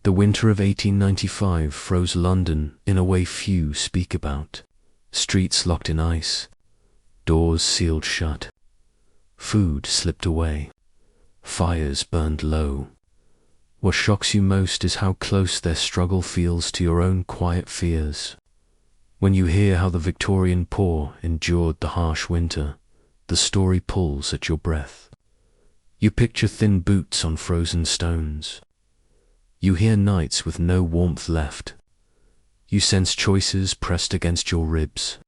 The winter of 1895 froze London in a way few speak about. Streets locked in ice, doors sealed shut, food slipped away, fires burned low. What shocks you most is how close their struggle feels to your own quiet fears. When you hear how the Victorian poor endured the harsh winter, the story pulls at your breath. You picture thin boots on frozen stones. You hear nights with no warmth left. You sense choices pressed against your ribs.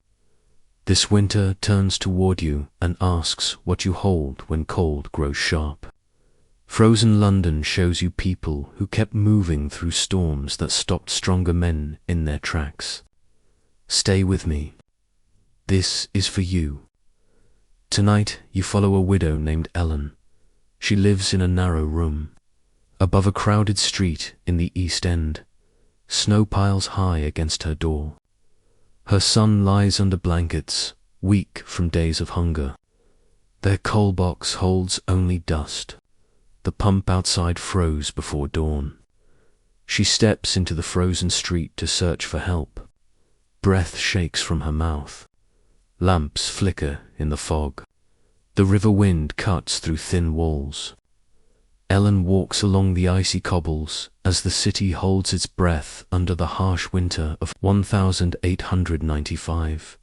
This winter turns toward you and asks what you hold when cold grows sharp. Frozen London shows you people who kept moving through storms that stopped stronger men in their tracks. Stay with me. This is for you. Tonight you follow a widow named Ellen. She lives in a narrow room, above a crowded street in the East End. Snow piles high against her door. Her son lies under blankets, weak from days of hunger. Their coal box holds only dust. The pump outside froze before dawn. She steps into the frozen street to search for help. Breath shakes from her mouth. Lamps flicker in the fog. The river wind cuts through thin walls. Ellen walks along the icy cobbles as the city holds its breath under the harsh winter of 1895.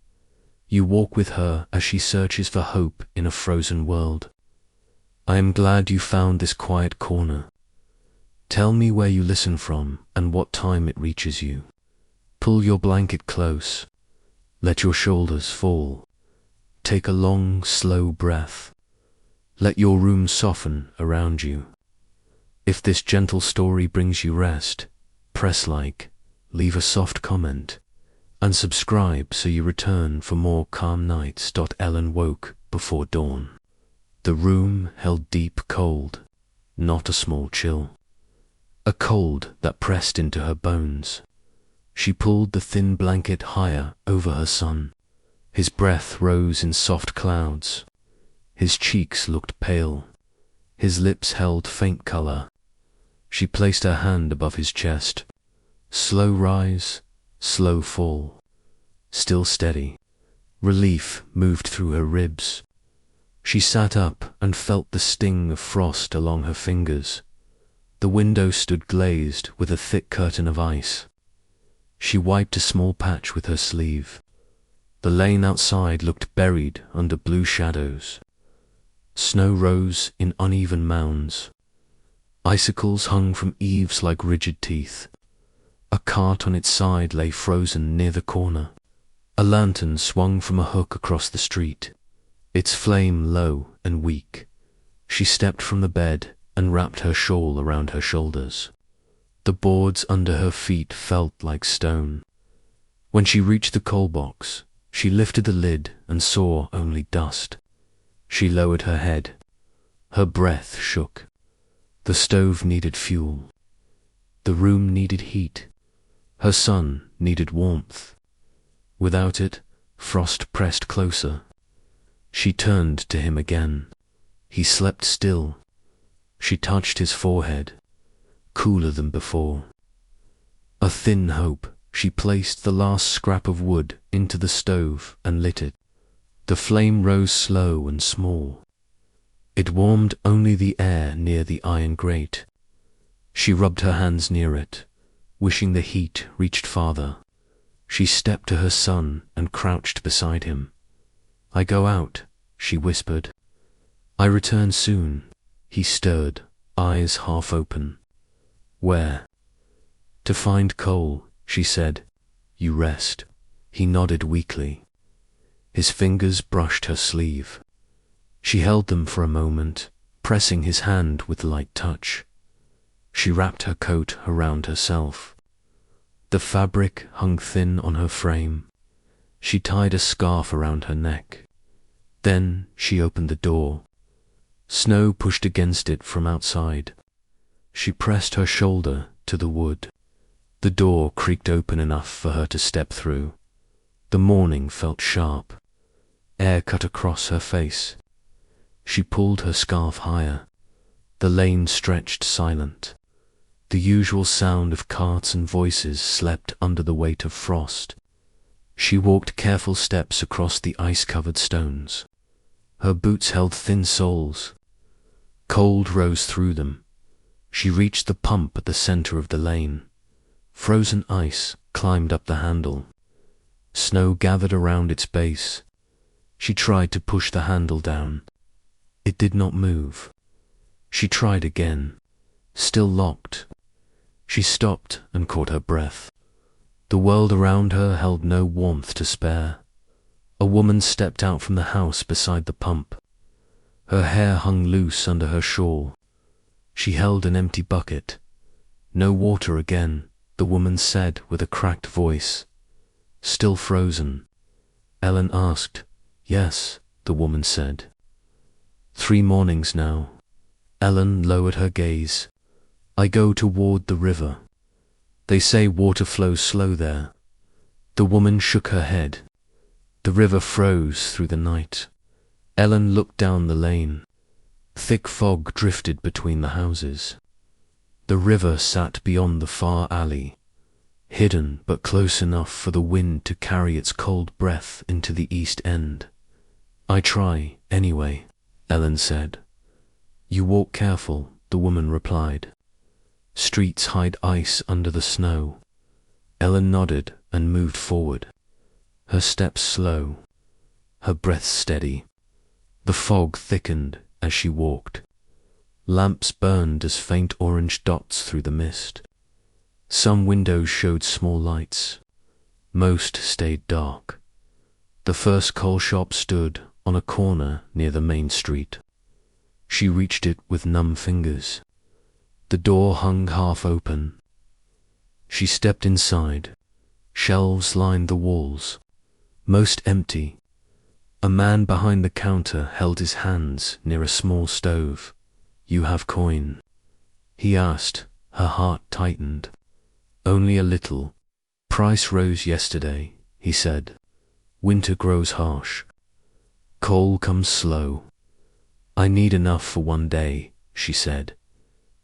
You walk with her as she searches for hope in a frozen world. I am glad you found this quiet corner. Tell me where you listen from and what time it reaches you. Pull your blanket close. Let your shoulders fall. Take a long, slow breath. Let your room soften around you. If this gentle story brings you rest, press like, leave a soft comment, and subscribe so you return for more calm nights. Ellen woke before dawn. The room held deep cold, not a small chill. A cold that pressed into her bones. She pulled the thin blanket higher over her son. His breath rose in soft clouds. His cheeks looked pale. His lips held faint color. She placed her hand above his chest. Slow rise, slow fall. Still steady. Relief moved through her ribs. She sat up and felt the sting of frost along her fingers. The window stood glazed with a thick curtain of ice. She wiped a small patch with her sleeve. The lane outside looked buried under blue shadows. Snow rose in uneven mounds. Icicles hung from eaves like rigid teeth. A cart on its side lay frozen near the corner. A lantern swung from a hook across the street, its flame low and weak. She stepped from the bed and wrapped her shawl around her shoulders. The boards under her feet felt like stone. When she reached the coal box, she lifted the lid and saw only dust. She lowered her head. Her breath shook. The stove needed fuel. The room needed heat. Her son needed warmth. Without it, frost pressed closer. She turned to him again. He slept still. She touched his forehead, cooler than before. A thin hope, she placed the last scrap of wood into the stove and lit it. The flame rose slow and small. It warmed only the air near the iron grate. She rubbed her hands near it, wishing the heat reached farther. She stepped to her son and crouched beside him. "I go out," she whispered. "I return soon." He stirred, eyes half open. "Where?" "To find coal," she said. "You rest." He nodded weakly. His fingers brushed her sleeve. She held them for a moment, pressing his hand with light touch. She wrapped her coat around herself. The fabric hung thin on her frame. She tied a scarf around her neck. Then she opened the door. Snow pushed against it from outside. She pressed her shoulder to the wood. The door creaked open enough for her to step through. The morning felt sharp. Air cut across her face. She pulled her scarf higher. The lane stretched silent. The usual sound of carts and voices slept under the weight of frost. She walked careful steps across the ice-covered stones. Her boots held thin soles. Cold rose through them. She reached the pump at the center of the lane. Frozen ice climbed up the handle. Snow gathered around its base. She tried to push the handle down. It did not move. She tried again. Still locked. She stopped and caught her breath. The world around her held no warmth to spare. A woman stepped out from the house beside the pump. Her hair hung loose under her shawl. She held an empty bucket. No water again, the woman said with a cracked voice. Still frozen. Ellen asked. Yes, the woman said. 3 mornings now. Ellen lowered her gaze. I go toward the river. They say water flows slow there. The woman shook her head. The river froze through the night. Ellen looked down the lane. Thick fog drifted between the houses. The river sat beyond the far alley, hidden but close enough for the wind to carry its cold breath into the east end. I try, anyway, Ellen said. You walk careful, the woman replied. Streets hide ice under the snow. Ellen nodded and moved forward. Her steps slow, her breath steady. The fog thickened as she walked. Lamps burned as faint orange dots through the mist. Some windows showed small lights. Most stayed dark. The first coal shop stood on a corner near the main street. She reached it with numb fingers. The door hung half open. She stepped inside. Shelves lined the walls, most empty. A man behind the counter held his hands near a small stove. You have coin? He asked. Her heart tightened. Only a little. Price rose yesterday, he said. Winter grows harsh. Coal comes slow. I need enough for 1 day, she said.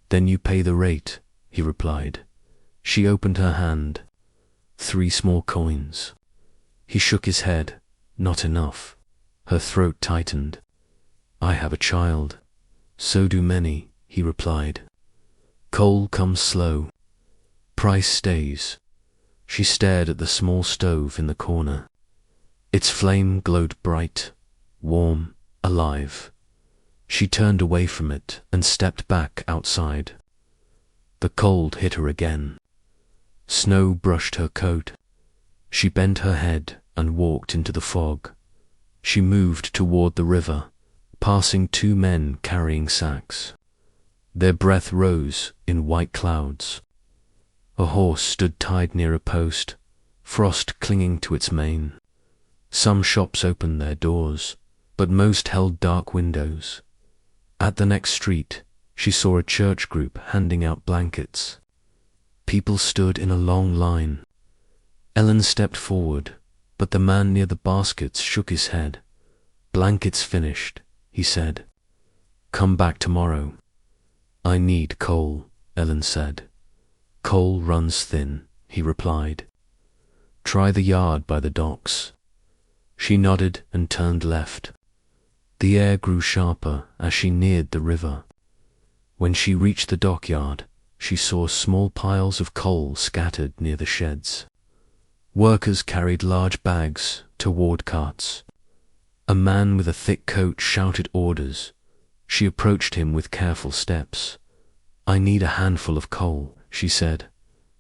Then you pay the rate, he replied. She opened her hand. 3 small coins. He shook his head. Not enough. Her throat tightened. I have a child. So do many, he replied. Coal comes slow. Price stays. She stared at the small stove in the corner. Its flame glowed bright, warm, alive. She turned away from it and stepped back outside. The cold hit her again. Snow brushed her coat. She bent her head and walked into the fog. She moved toward the river, passing 2 men carrying sacks. Their breath rose in white clouds. A horse stood tied near a post, frost clinging to its mane. Some shops opened their doors, but most held dark windows. At the next street, she saw a church group handing out blankets. People stood in a long line. Ellen stepped forward, but the man near the baskets shook his head. Blankets finished, he said. Come back tomorrow. I need coal, Ellen said. Coal runs thin, he replied. Try the yard by the docks. She nodded and turned left. The air grew sharper as she neared the river. When she reached the dockyard, she saw small piles of coal scattered near the sheds. Workers carried large bags toward carts. A man with a thick coat shouted orders. She approached him with careful steps. I need a handful of coal, she said.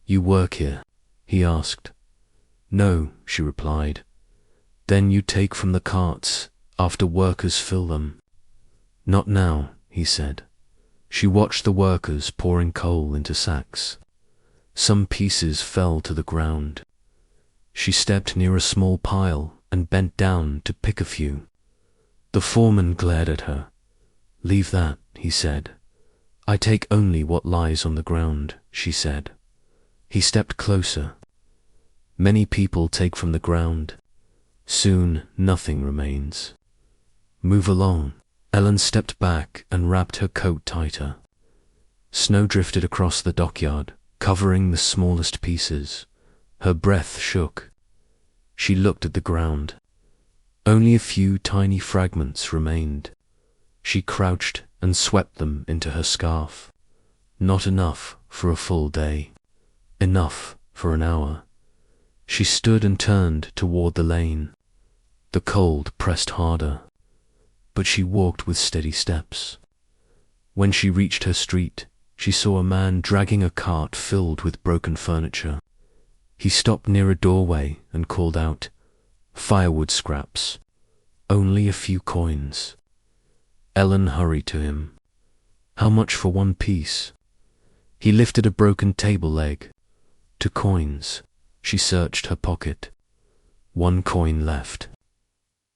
You work here? He asked. No, she replied. Then you take from the carts after workers fill them. Not now, he said. She watched the workers pouring coal into sacks. Some pieces fell to the ground. She stepped near a small pile and bent down to pick a few. The foreman glared at her. Leave that, he said. I take only what lies on the ground, she said. He stepped closer. Many people take from the ground. Soon nothing remains. Move along. Ellen stepped back and wrapped her coat tighter. Snow drifted across the dockyard, covering the smallest pieces. Her breath shook. She looked at the ground. Only a few tiny fragments remained. She crouched and swept them into her scarf. Not enough for a full day. Enough for an hour. She stood and turned toward the lane. The cold pressed harder, but she walked with steady steps. When she reached her street, she saw a man dragging a cart filled with broken furniture. He stopped near a doorway and called out, "Firewood scraps. Only a few coins." Ellen hurried to him. "How much for one piece?" He lifted a broken table leg. "2 coins." She searched her pocket. 1 coin left.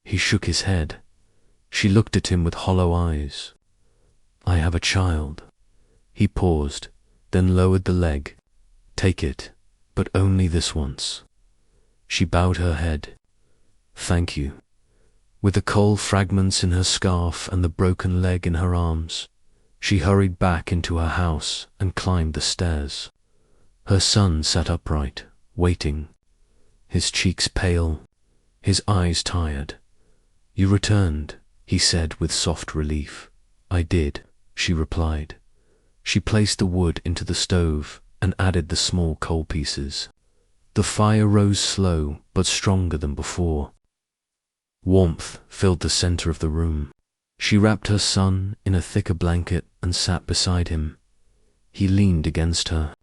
He shook his head. She looked at him with hollow eyes. "I have a child." He paused, then lowered the leg. "Take it, but only this once." She bowed her head. "Thank you." With the coal fragments in her scarf and the broken leg in her arms, she hurried back into her house and climbed the stairs. Her son sat upright, waiting, his cheeks pale, his eyes tired. "You returned," he said with soft relief. "I did," she replied. She placed the wood into the stove and added the small coal pieces. The fire rose slow but stronger than before. Warmth filled the center of the room. She wrapped her son in a thicker blanket and sat beside him. He leaned against her.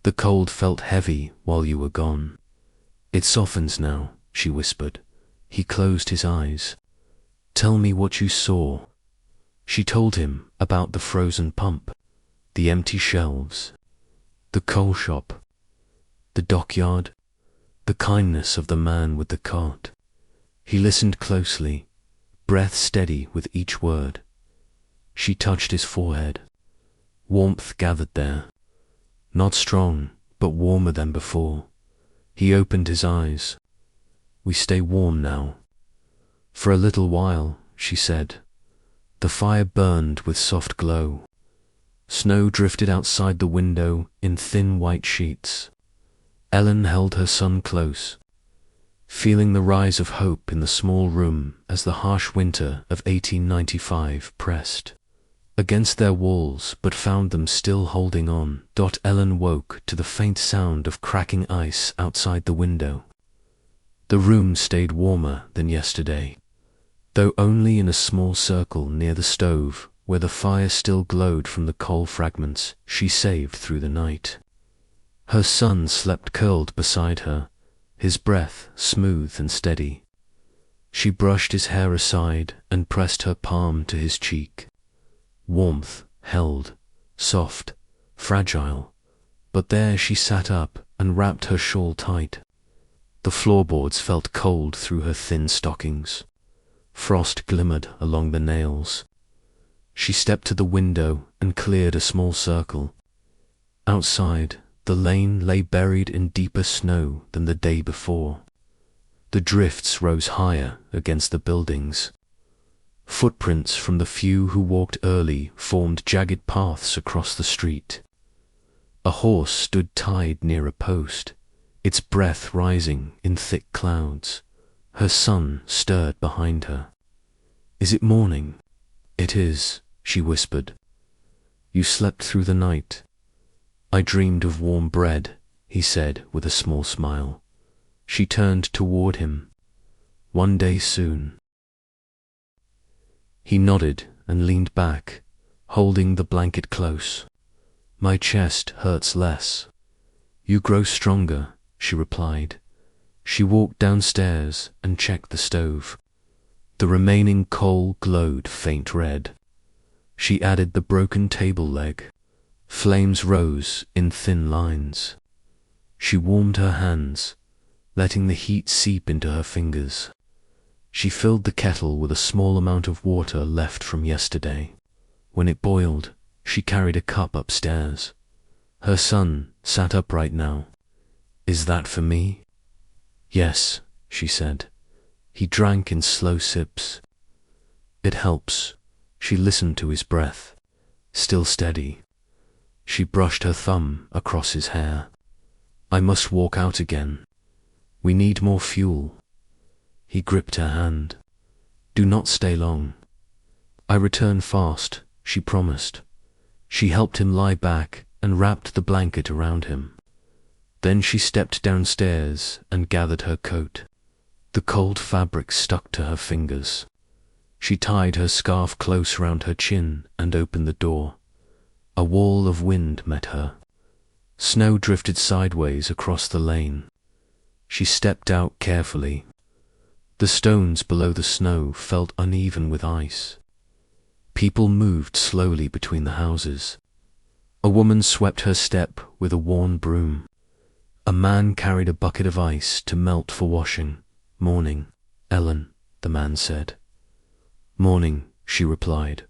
"The cold felt heavy while you were gone. It softens now," she whispered. He closed his eyes. "Tell me what you saw." She told him about the frozen pump, the empty shelves, the coal shop, the dockyard, the kindness of the man with the cart. He listened closely, breath steady with each word. She touched his forehead. Warmth gathered there, not strong, but warmer than before. He opened his eyes. "We stay warm now." "For a little while," she said. The fire burned with soft glow. Snow drifted outside the window in thin white sheets. Ellen held her son close, feeling the rise of hope in the small room as the harsh winter of 1895 pressed against their walls, but found them still holding on. Ellen woke to the faint sound of cracking ice outside the window. The room stayed warmer than yesterday, though only in a small circle near the stove, where the fire still glowed from the coal fragments she saved through the night. Her son slept curled beside her, his breath smooth and steady. She brushed his hair aside and pressed her palm to his cheek. Warmth held, soft, fragile, but there she sat up and wrapped her shawl tight. The floorboards felt cold through her thin stockings. Frost glimmered along the nails. She stepped to the window and cleared a small circle. Outside, the lane lay buried in deeper snow than the day before. The drifts rose higher against the buildings. Footprints from the few who walked early formed jagged paths across the street. A horse stood tied near a post, its breath rising in thick clouds. Her son stirred behind her. "Is it morning?" "It is," she whispered. "You slept through the night." "I dreamed of warm bread," he said with a small smile. She turned toward him. "One day soon." He nodded and leaned back, holding the blanket close. "My chest hurts less." "You grow stronger," she replied. She walked downstairs and checked the stove. The remaining coal glowed faint red. She added the broken table leg. Flames rose in thin lines. She warmed her hands, letting the heat seep into her fingers. She filled the kettle with a small amount of water left from yesterday. When it boiled, she carried a cup upstairs. Her son sat upright now. "Is that for me?" "Yes," she said. He drank in slow sips. "It helps." She listened to his breath, still steady. She brushed her thumb across his hair. I must walk out again. We need more fuel. He gripped her hand. Do not stay long. I return fast, she promised. She helped him lie back and wrapped the blanket around him. Then she stepped downstairs and gathered her coat. The cold fabric stuck to her fingers. She tied her scarf close round her chin and opened the door. A wall of wind met her. Snow drifted sideways across the lane. She stepped out carefully. The stones below the snow felt uneven with ice. People moved slowly between the houses. A woman swept her step with a worn broom. A man carried a bucket of ice to melt for washing. Morning, Ellen, the man said. Morning, she replied.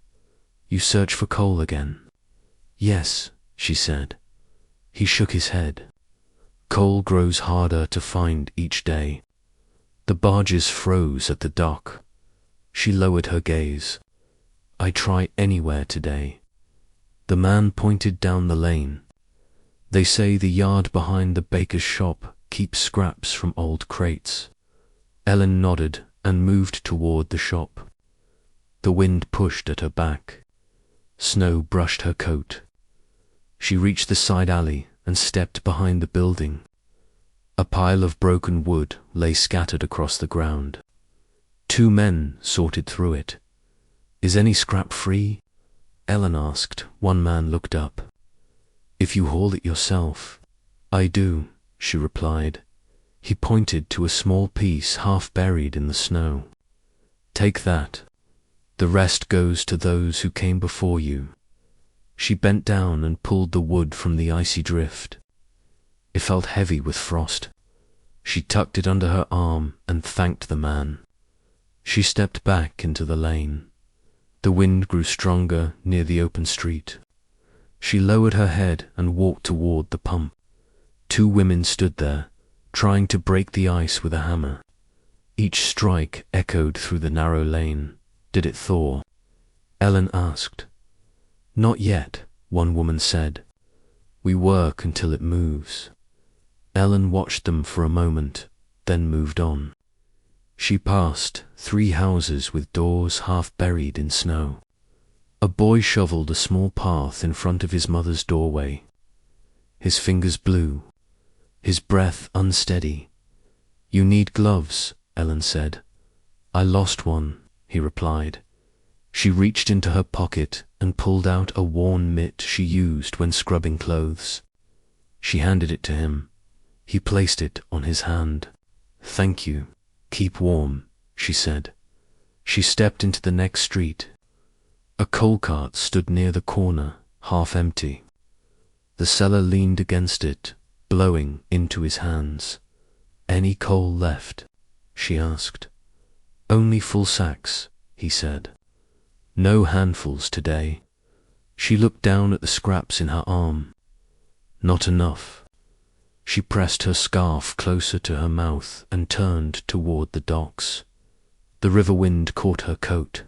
You search for coal again? Yes, she said. He shook his head. Coal grows harder to find each day. The barges froze at the dock. She lowered her gaze. I try anywhere today. The man pointed down the lane. They say the yard behind the baker's shop keeps scraps from old crates. Ellen nodded and moved toward the shop. The wind pushed at her back. Snow brushed her coat. She reached the side alley and stepped behind the building. A pile of broken wood lay scattered across the ground. Two men sorted through it. Is any scrap free? Ellen asked. One man looked up. If you haul it yourself. I do, she replied. He pointed to a small piece half buried in the snow. Take that. The rest goes to those who came before you. She bent down and pulled the wood from the icy drift. It felt heavy with frost. She tucked it under her arm and thanked the man. She stepped back into the lane. The wind grew stronger near the open street. She lowered her head and walked toward the pump. Two women stood there, trying to break the ice with a hammer. Each strike echoed through the narrow lane. Did it thaw? Ellen asked. Not yet, one woman said. We work until it moves. Ellen watched them for a moment, then moved on. She passed 3 houses with doors half buried in snow. A boy shoveled a small path in front of his mother's doorway. His fingers blue, his breath unsteady. You need gloves, Ellen said. I lost one, he replied. She reached into her pocket and pulled out a worn mitt she used when scrubbing clothes. She handed it to him. He placed it on his hand. Thank you. Keep warm, she said. She stepped into the next street. A coal cart stood near the corner, half empty. The seller leaned against it, blowing into his hands. Any coal left? She asked. Only full sacks, he said. No handfuls today. She looked down at the scraps in her arm. Not enough. She pressed her scarf closer to her mouth and turned toward the docks. The river wind caught her coat,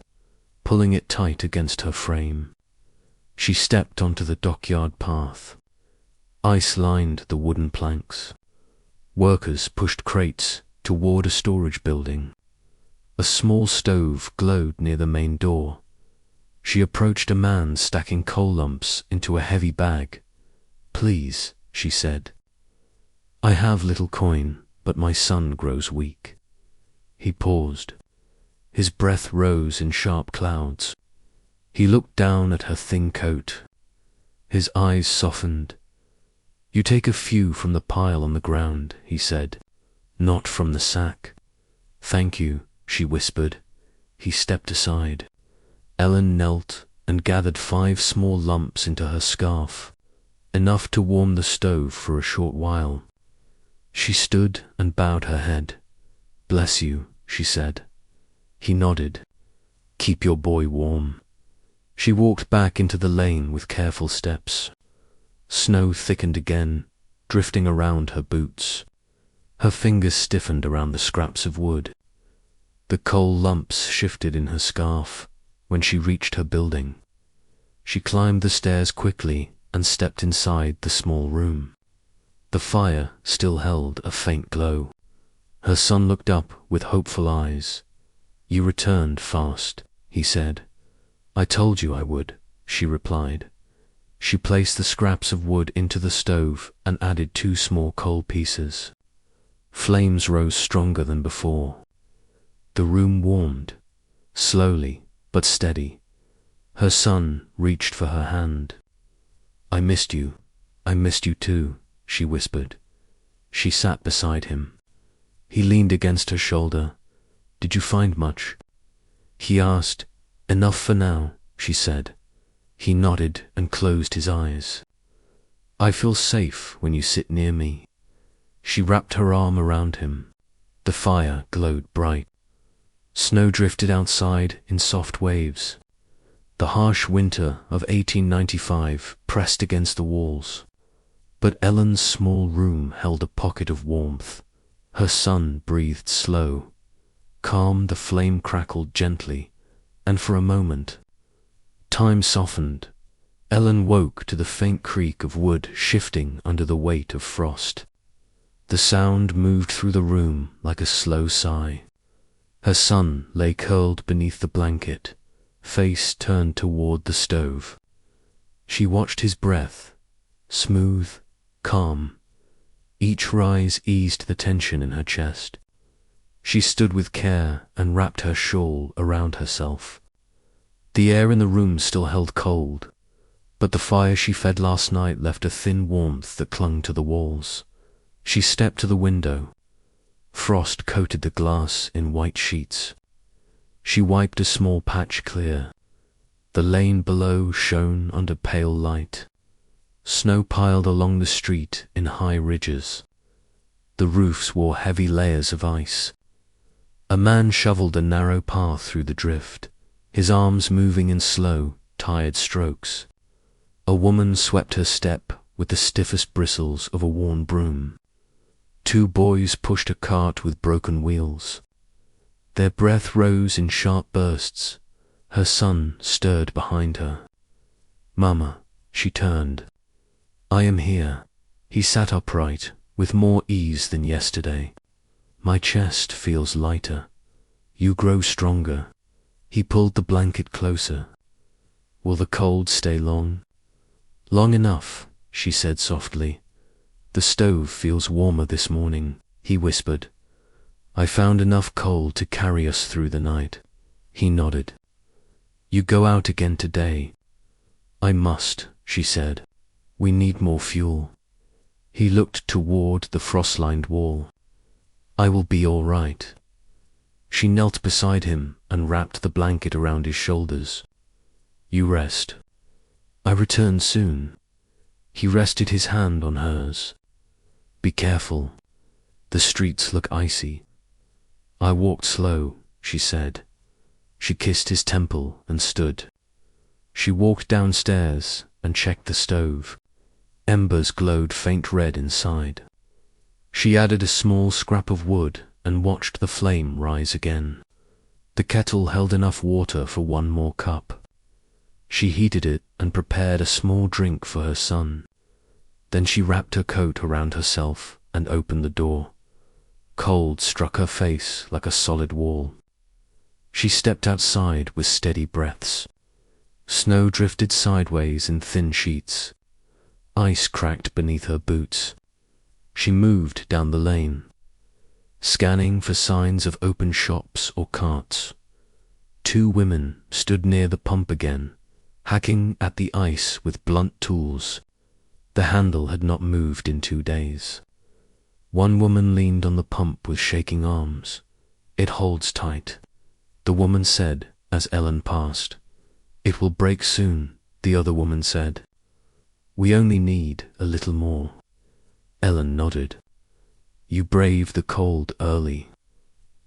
pulling it tight against her frame. She stepped onto the dockyard path. Ice lined the wooden planks. Workers pushed crates toward a storage building. A small stove glowed near the main door. She approached a man stacking coal lumps into a heavy bag. Please, she said. I have little coin, but my son grows weak. He paused. His breath rose in sharp clouds. He looked down at her thin coat. His eyes softened. You take a few from the pile on the ground, he said. Not from the sack. Thank you, she whispered. He stepped aside. Ellen knelt and gathered 5 small lumps into her scarf, enough to warm the stove for a short while. She stood and bowed her head. Bless you, she said. He nodded. Keep your boy warm. She walked back into the lane with careful steps. Snow thickened again, drifting around her boots. Her fingers stiffened around the scraps of wood. The coal lumps shifted in her scarf when she reached her building. She climbed the stairs quickly and stepped inside the small room. The fire still held a faint glow. Her son looked up with hopeful eyes. "You returned fast," he said. "I told you I would," she replied. She placed the scraps of wood into the stove and added 2 small coal pieces. Flames rose stronger than before. The room warmed, slowly but steady. Her son reached for her hand. I missed you too," she whispered. She sat beside him. He leaned against her shoulder. "Did you find much?" He asked. "Enough for now," she said. He nodded and closed his eyes. "I feel safe when you sit near me." She wrapped her arm around him. The fire glowed bright. Snow drifted outside in soft waves. The harsh winter of 1895 pressed against the walls. But Ellen's small room held a pocket of warmth. Her son breathed slow. Calm, the flame crackled gently, and for a moment, time softened. Ellen woke to the faint creak of wood shifting under the weight of frost. The sound moved through the room like a slow sigh. Her son lay curled beneath the blanket, face turned toward the stove. She watched his breath, smooth, calm. Each rise eased the tension in her chest. She stood with care and wrapped her shawl around herself. The air in the room still held cold, but the fire she fed last night left a thin warmth that clung to the walls. She stepped to the window. Frost coated the glass in white sheets. She wiped a small patch clear. The lane below shone under pale light. Snow piled along the street in high ridges. The roofs wore heavy layers of ice. A man shoveled a narrow path through the drift, his arms moving in slow, tired strokes. A woman swept her step with the stiffest bristles of a worn broom. 2 boys pushed a cart with broken wheels. Their breath rose in sharp bursts. Her son stirred behind her. "Mama," she turned. "I am here." He sat upright, with more ease than yesterday. "My chest feels lighter. You grow stronger." He pulled the blanket closer. "Will the cold stay long?" "Long enough," she said softly. "The stove feels warmer this morning," he whispered. "I found enough coal to carry us through the night." He nodded. "You go out again today?" "I must," she said. "We need more fuel." He looked toward the frost-lined wall. "I will be all right." She knelt beside him and wrapped the blanket around his shoulders. "You rest. I return soon." He rested his hand on hers. "Be careful. The streets look icy." "I walked slow," she said. She kissed his temple and stood. She walked downstairs and checked the stove. Embers glowed faint red inside. She added a small scrap of wood and watched the flame rise again. The kettle held enough water for 1 more cup. She heated it and prepared a small drink for her son. Then she wrapped her coat around herself and opened the door. Cold struck her face like a solid wall. She stepped outside with steady breaths. Snow drifted sideways in thin sheets. Ice cracked beneath her boots. She moved down the lane, scanning for signs of open shops or carts. 2 women stood near the pump again, hacking at the ice with blunt tools. The handle had not moved in 2 days. One woman leaned on the pump with shaking arms. "It holds tight," the woman said as Ellen passed. "It will break soon," the other woman said. "We only need a little more." Ellen nodded. "You braved the cold early."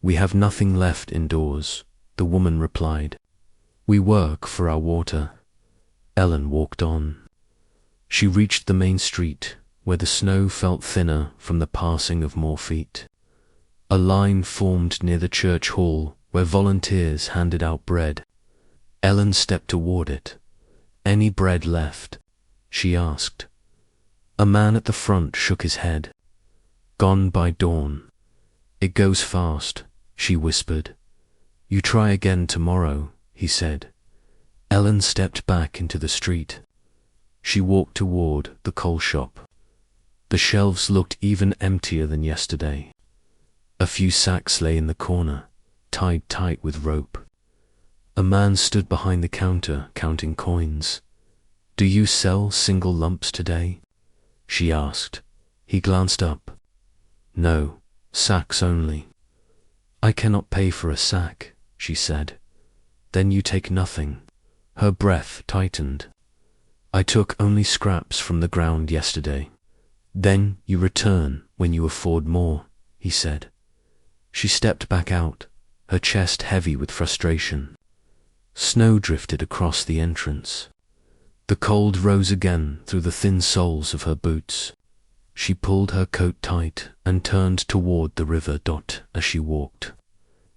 "We have nothing left indoors," the woman replied. "We work for our water." Ellen walked on. She reached the main street, where the snow felt thinner from the passing of more feet. A line formed near the church hall, where volunteers handed out bread. Ellen stepped toward it. Any bread left? she asked. A man at the front shook his head. Gone by dawn. It goes fast, she whispered. You try again tomorrow, he said. Ellen stepped back into the street. She walked toward the coal shop. The shelves looked even emptier than yesterday. A few sacks lay in the corner, tied tight with rope. A man stood behind the counter counting coins. Do you sell single lumps today? She asked. He glanced up. No, sacks only. I cannot pay for a sack, she said. Then you take nothing. Her breath tightened. I took only scraps from the ground yesterday. Then you return when you afford more, he said. She stepped back out, her chest heavy with frustration. Snow drifted across the entrance. The cold rose again through the thin soles of her boots. She pulled her coat tight and turned toward the river. As she walked,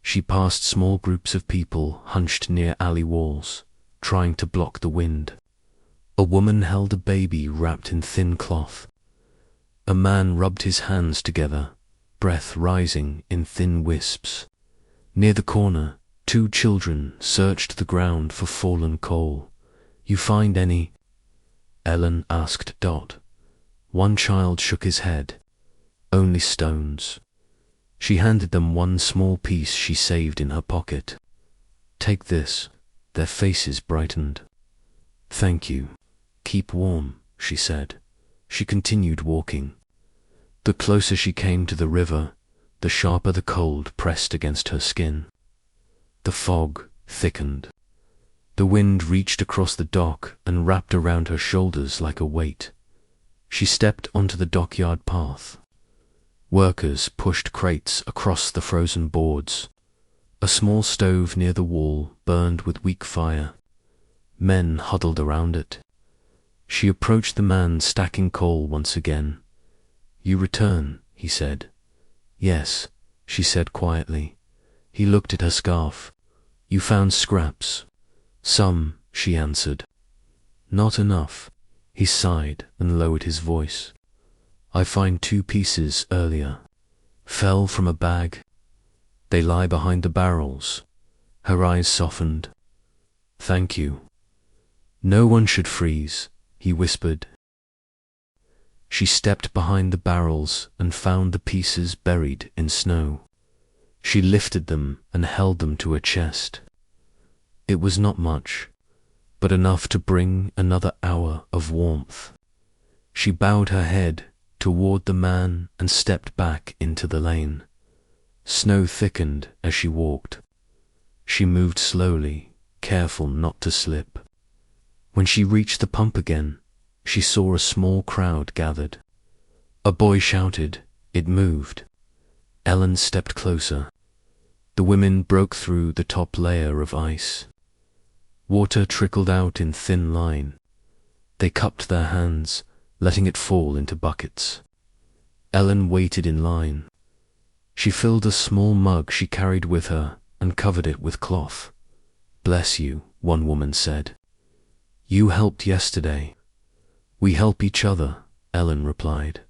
she passed small groups of people hunched near alley walls, trying to block the wind. A woman held a baby wrapped in thin cloth. A man rubbed his hands together, breath rising in thin wisps. Near the corner, 2 children searched the ground for fallen coal. You find any? Ellen asked. One child shook his head. Only stones. She handed them one small piece she saved in her pocket. Take this. Their faces brightened. Thank you. Keep warm, she said. She continued walking. The closer she came to the river, the sharper the cold pressed against her skin. The fog thickened. The wind reached across the dock and wrapped around her shoulders like a weight. She stepped onto the dockyard path. Workers pushed crates across the frozen boards. A small stove near the wall burned with weak fire. Men huddled around it. She approached the man stacking coal once again. You return, he said. Yes, she said quietly. He looked at her scarf. You found scraps. Some, she answered. Not enough. He sighed and lowered his voice. I find 2 pieces earlier. Fell from a bag. They lie behind the barrels. Her eyes softened. Thank you. No one should freeze, he whispered. She stepped behind the barrels and found the pieces buried in snow. She lifted them and held them to her chest. It was not much, but enough to bring another hour of warmth. She bowed her head toward the man and stepped back into the lane. Snow thickened as she walked. She moved slowly, careful not to slip. When she reached the pump again, she saw a small crowd gathered. A boy shouted. It moved. Ellen stepped closer. The women broke through the top layer of ice. Water trickled out in thin line. They cupped their hands, letting it fall into buckets. Ellen waited in line. She filled a small mug she carried with her and covered it with cloth. Bless you, one woman said. You helped yesterday. We help each other, Ellen replied.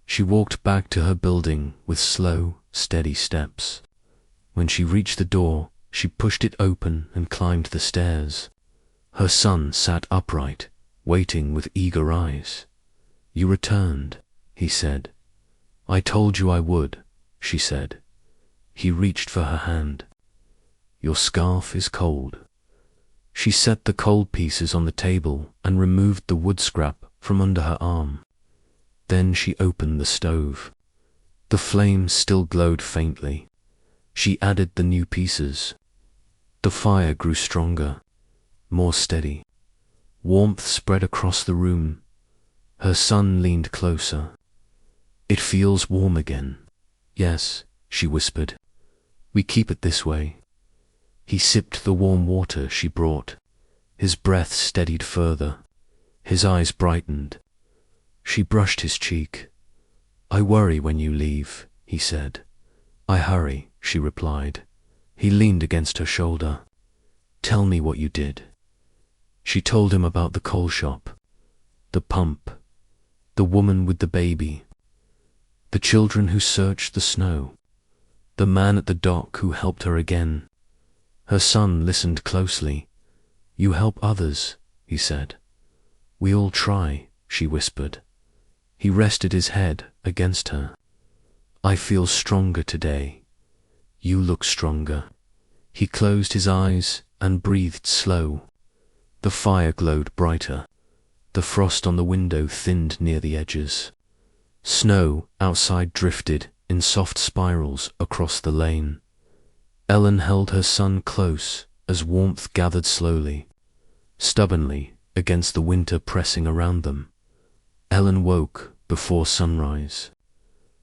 She walked back to her building with slow, steady steps. When she reached the door, she pushed it open and climbed the stairs. Her son sat upright, waiting with eager eyes. You returned, he said. I told you I would, she said. He reached for her hand. Your scarf is cold. She set the cold pieces on the table and removed the wood scrap from under her arm. Then she opened the stove. The flame still glowed faintly. She added the new pieces. The fire grew stronger, more steady. Warmth spread across the room. Her son leaned closer. It feels warm again. Yes, she whispered. We keep it this way. He sipped the warm water she brought. His breath steadied further. His eyes brightened. She brushed his cheek. I worry when you leave, he said. I hurry, she replied. He leaned against her shoulder. Tell me what you did. She told him about the coal shop. the pump, the woman with the baby, the children who searched the snow, the man at the dock who helped her again. Her son listened closely. "You help others," he said. "We all try," she whispered. He rested his head against her. "I feel stronger today. You look stronger." He closed his eyes and breathed slow. The fire glowed brighter. The frost on the window thinned near the edges. Snow outside drifted in soft spirals across the lane. Ellen held her son close as warmth gathered slowly, stubbornly against the winter pressing around them. Ellen woke before sunrise,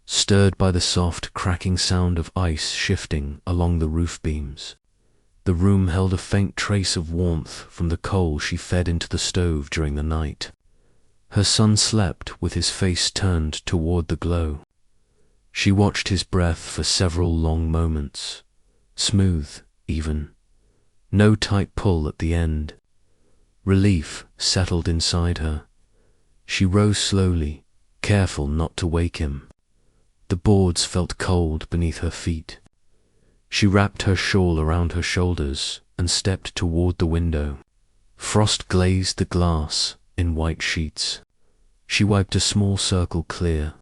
stirred by the soft cracking sound of ice shifting along the roof beams. The room held a faint trace of warmth from the coal she fed into the stove during the night. Her son slept with his face turned toward the glow. She watched his breath for several long moments, smooth, even. No tight pull at the end. Relief settled inside her. She rose slowly, careful not to wake him. The boards felt cold beneath her feet. She wrapped her shawl around her shoulders and stepped toward the window. Frost glazed the glass in white sheets. She wiped a small circle clear.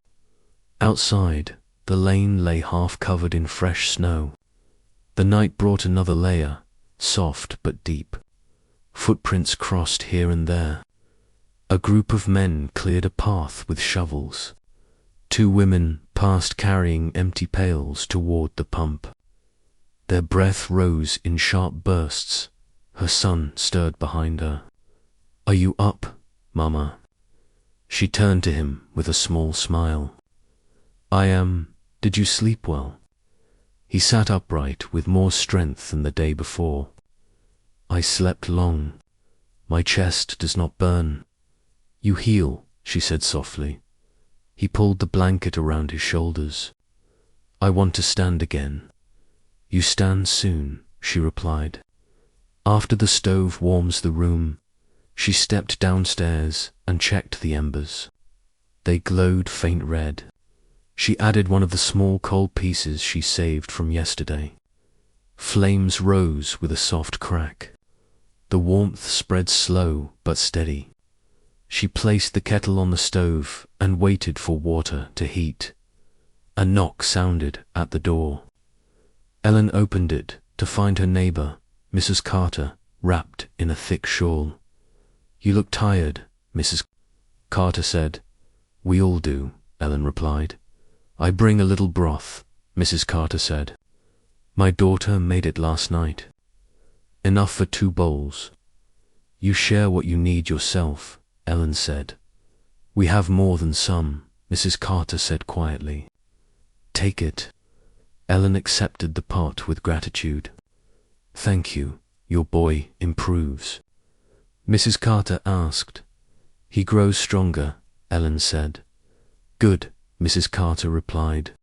Outside, the lane lay half covered in fresh snow. The night brought another layer, soft but deep. Footprints crossed here and there. A group of men cleared a path with shovels. 2 women passed carrying empty pails toward the pump. Their breath rose in sharp bursts. Her son stirred behind her. "Are you up, Mama?" She turned to him with a small smile. "I am. Did you sleep well?" He sat upright with more strength than the day before. "I slept long. My chest does not burn." "You heal," she said softly. He pulled the blanket around his shoulders. "I want to stand again." "You stand soon," she replied. "After the stove warms the room." She stepped downstairs and checked the embers. They glowed faint red. She added one of the small coal pieces she saved from yesterday. Flames rose with a soft crack. The warmth spread slow but steady. She placed the kettle on the stove and waited for water to heat. A knock sounded at the door. Ellen opened it to find her neighbor, Mrs. Carter, wrapped in a thick shawl. "You look tired," Mrs. Carter said. "We all do," Ellen replied. "I bring a little broth," Mrs. Carter said. "My daughter made it last night. Enough for 2 bowls." "You share what you need yourself," Ellen said. "We have more than some," Mrs. Carter said quietly. "Take it." Ellen accepted the pot with gratitude. "Thank you. Your boy improves." Mrs. Carter asked. "He grows stronger," Ellen said. "Good," Mrs. Carter replied.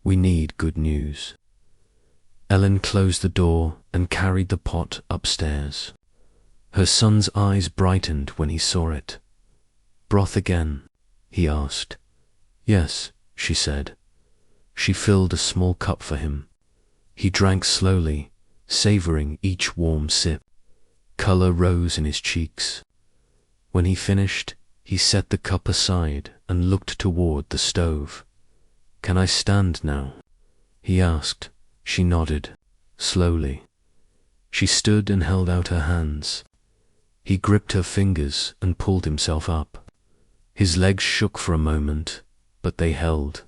"We need good news." Ellen closed the door and carried the pot upstairs. Her son's eyes brightened when he saw it. "Broth again?" he asked. "Yes," she said. She filled a small cup for him. He drank slowly, savoring each warm sip. Color rose in his cheeks. When he finished, he set the cup aside and looked toward the stove. "Can I stand now?" he asked. She nodded, slowly. She stood and held out her hands. He gripped her fingers and pulled himself up. His legs shook for a moment, but they held.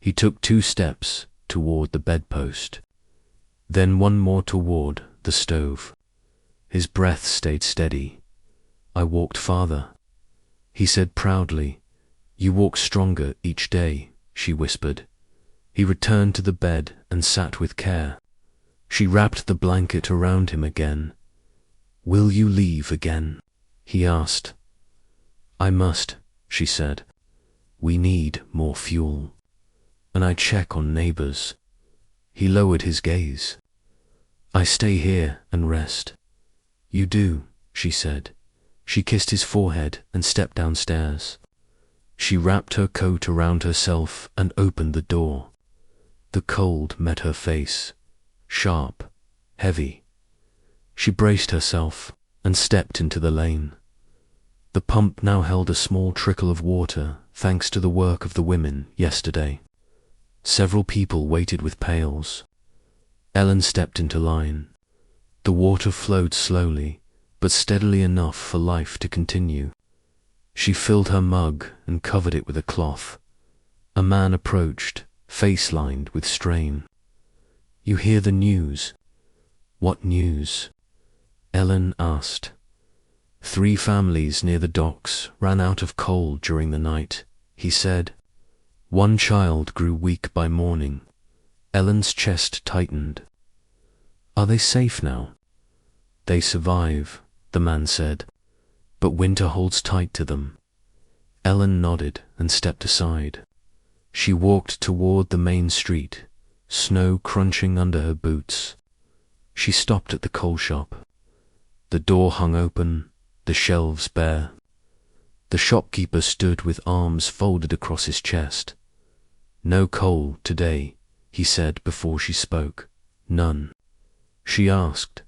He took 2 steps toward the bedpost, then 1 more toward the stove. His breath stayed steady. "I walked farther," he said proudly. "You walk stronger each day," she whispered. He returned to the bed and sat with care. She wrapped the blanket around him again. "Will you leave again?" he asked. "I must," she said. "We need more fuel. And I check on neighbors." He lowered his gaze. "I stay here and rest." "You do," she said. She kissed his forehead and stepped downstairs. She wrapped her coat around herself and opened the door. The cold met her face, sharp, heavy. She braced herself and stepped into the lane. The pump now held a small trickle of water, thanks to the work of the women yesterday. Several people waited with pails. Ellen stepped into line. The water flowed slowly, but steadily enough for life to continue. She filled her mug and covered it with a cloth. A man approached, face lined with strain. "You hear the news?" "What news?" Ellen asked. 3 families near the docks ran out of coal during the night, he said. 1 child grew weak by morning. Ellen's chest tightened. "Are they safe now?" "They survive," the man said, "but winter holds tight to them." Ellen nodded and stepped aside. She walked toward the main street, snow crunching under her boots. She stopped at the coal shop. The door hung open, the shelves bare. The shopkeeper stood with arms folded across his chest. "No coal today," he said before she spoke. "None." She asked.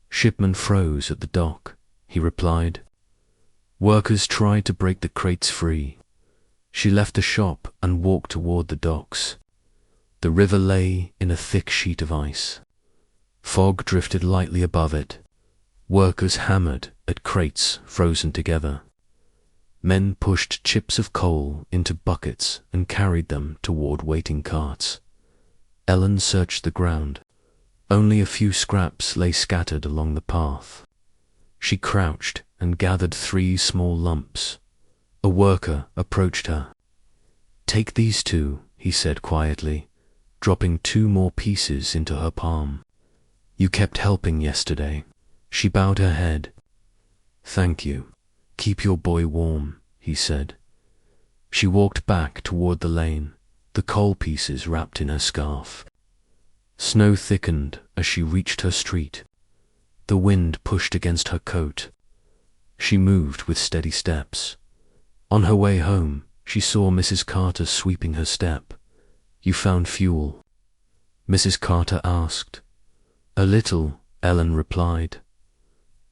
"Shipmen froze at the dock," he replied. "Workers tried to break the crates free." She left the shop and walked toward the docks. The river lay in a thick sheet of ice. Fog drifted lightly above it. Workers hammered at crates frozen together. Men pushed chips of coal into buckets and carried them toward waiting carts. Ellen searched the ground. Only a few scraps lay scattered along the path. She crouched and gathered 3 small lumps. A worker approached her. "Take these 2, he said quietly, dropping 2 more pieces into her palm. "You kept helping yesterday." She bowed her head. "Thank you. Keep your boy warm," he said. She walked back toward the lane, the coal pieces wrapped in her scarf. Snow thickened as she reached her street. The wind pushed against her coat. She moved with steady steps. On her way home, she saw Mrs. Carter sweeping her step. "You found fuel?" Mrs. Carter asked. "A little," Ellen replied.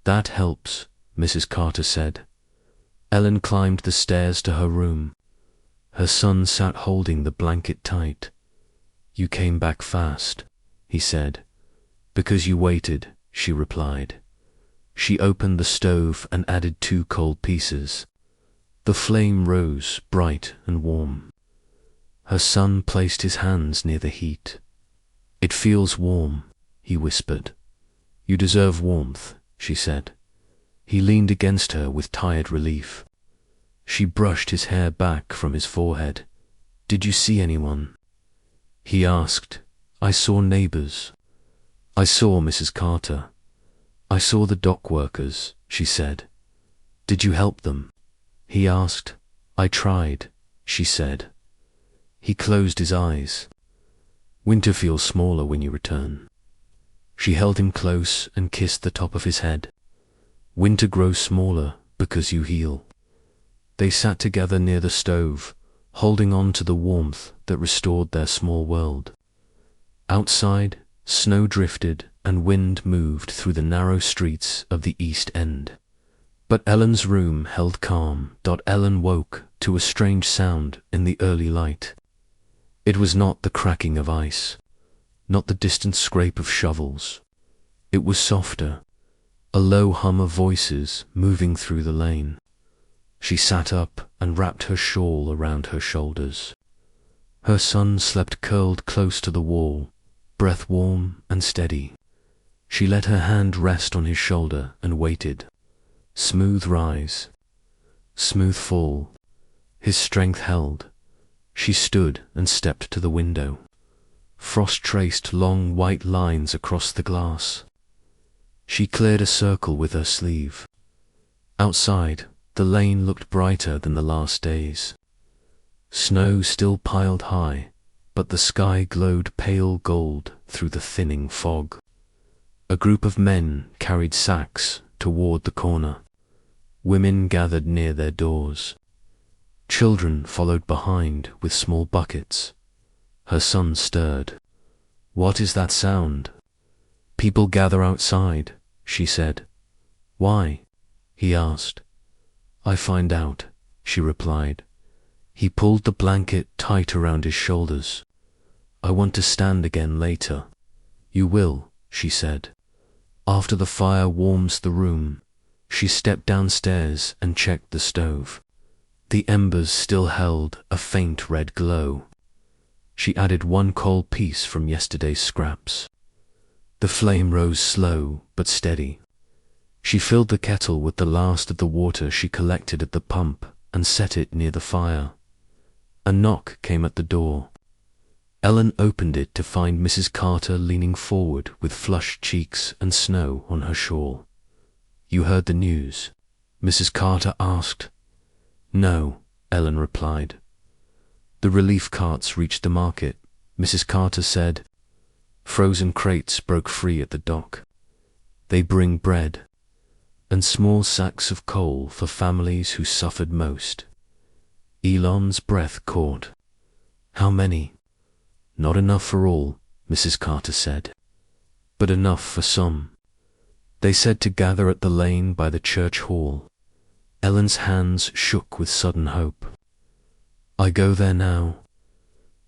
"That helps," Mrs. Carter said. Ellen climbed the stairs to her room. Her son sat holding the blanket tight. "You came back fast," he said. "Because you waited," she replied. She opened the stove and added 2 cold pieces. The flame rose bright and warm. Her son placed his hands near the heat. "It feels warm," he whispered. "You deserve warmth," she said. He leaned against her with tired relief. She brushed his hair back from his forehead. "Did you see anyone?" He asked. "I saw neighbors. I saw Mrs. Carter. I saw the dock workers," she said. "Did you help them?" He asked. "I tried," she said. He closed his eyes. "Winter feels smaller when you return." She held him close and kissed the top of his head. "Winter grows smaller because you heal." They sat together near the stove, holding on to the warmth that restored their small world. Outside, snow drifted and wind moved through the narrow streets of the East End. But Ellen's room held calm. Ellen woke to a strange sound in the early light. It was not the cracking of ice, not the distant scrape of shovels. It was softer, a low hum of voices moving through the lane. She sat up and wrapped her shawl around her shoulders. Her son slept curled close to the wall, breath warm and steady. She let her hand rest on his shoulder and waited. Smooth rise, smooth fall. His strength held. She stood and stepped to the window. Frost traced long white lines across the glass. She cleared a circle with her sleeve. Outside, the lane looked brighter than the last days. Snow still piled high, but the sky glowed pale gold through the thinning fog. A group of men carried sacks toward the corner. Women gathered near their doors. Children followed behind with small buckets. Her son stirred. "What is that sound?" "People gather outside," she said. "Why?" he asked. "I find out," she replied. He pulled the blanket tight around his shoulders. "I want to stand again later." "You will," she said. After the fire warms the room, she stepped downstairs and checked the stove. The embers still held a faint red glow. She added one coal piece from yesterday's scraps. The flame rose slow but steady. She filled the kettle with the last of the water she collected at the pump and set it near the fire. A knock came at the door. Ellen opened it to find Mrs. Carter leaning forward with flushed cheeks and snow on her shawl. "You heard the news?" Mrs. Carter asked. "No," Ellen replied. "The relief carts reached the market," Mrs. Carter said. "Frozen crates broke free at the dock. They bring bread and small sacks of coal for families who suffered most." Elon's breath caught. "How many?" "Not enough for all," Mrs. Carter said, "but enough for some." They said to gather at the lane by the church hall. Ellen's hands shook with sudden hope. "I go there now."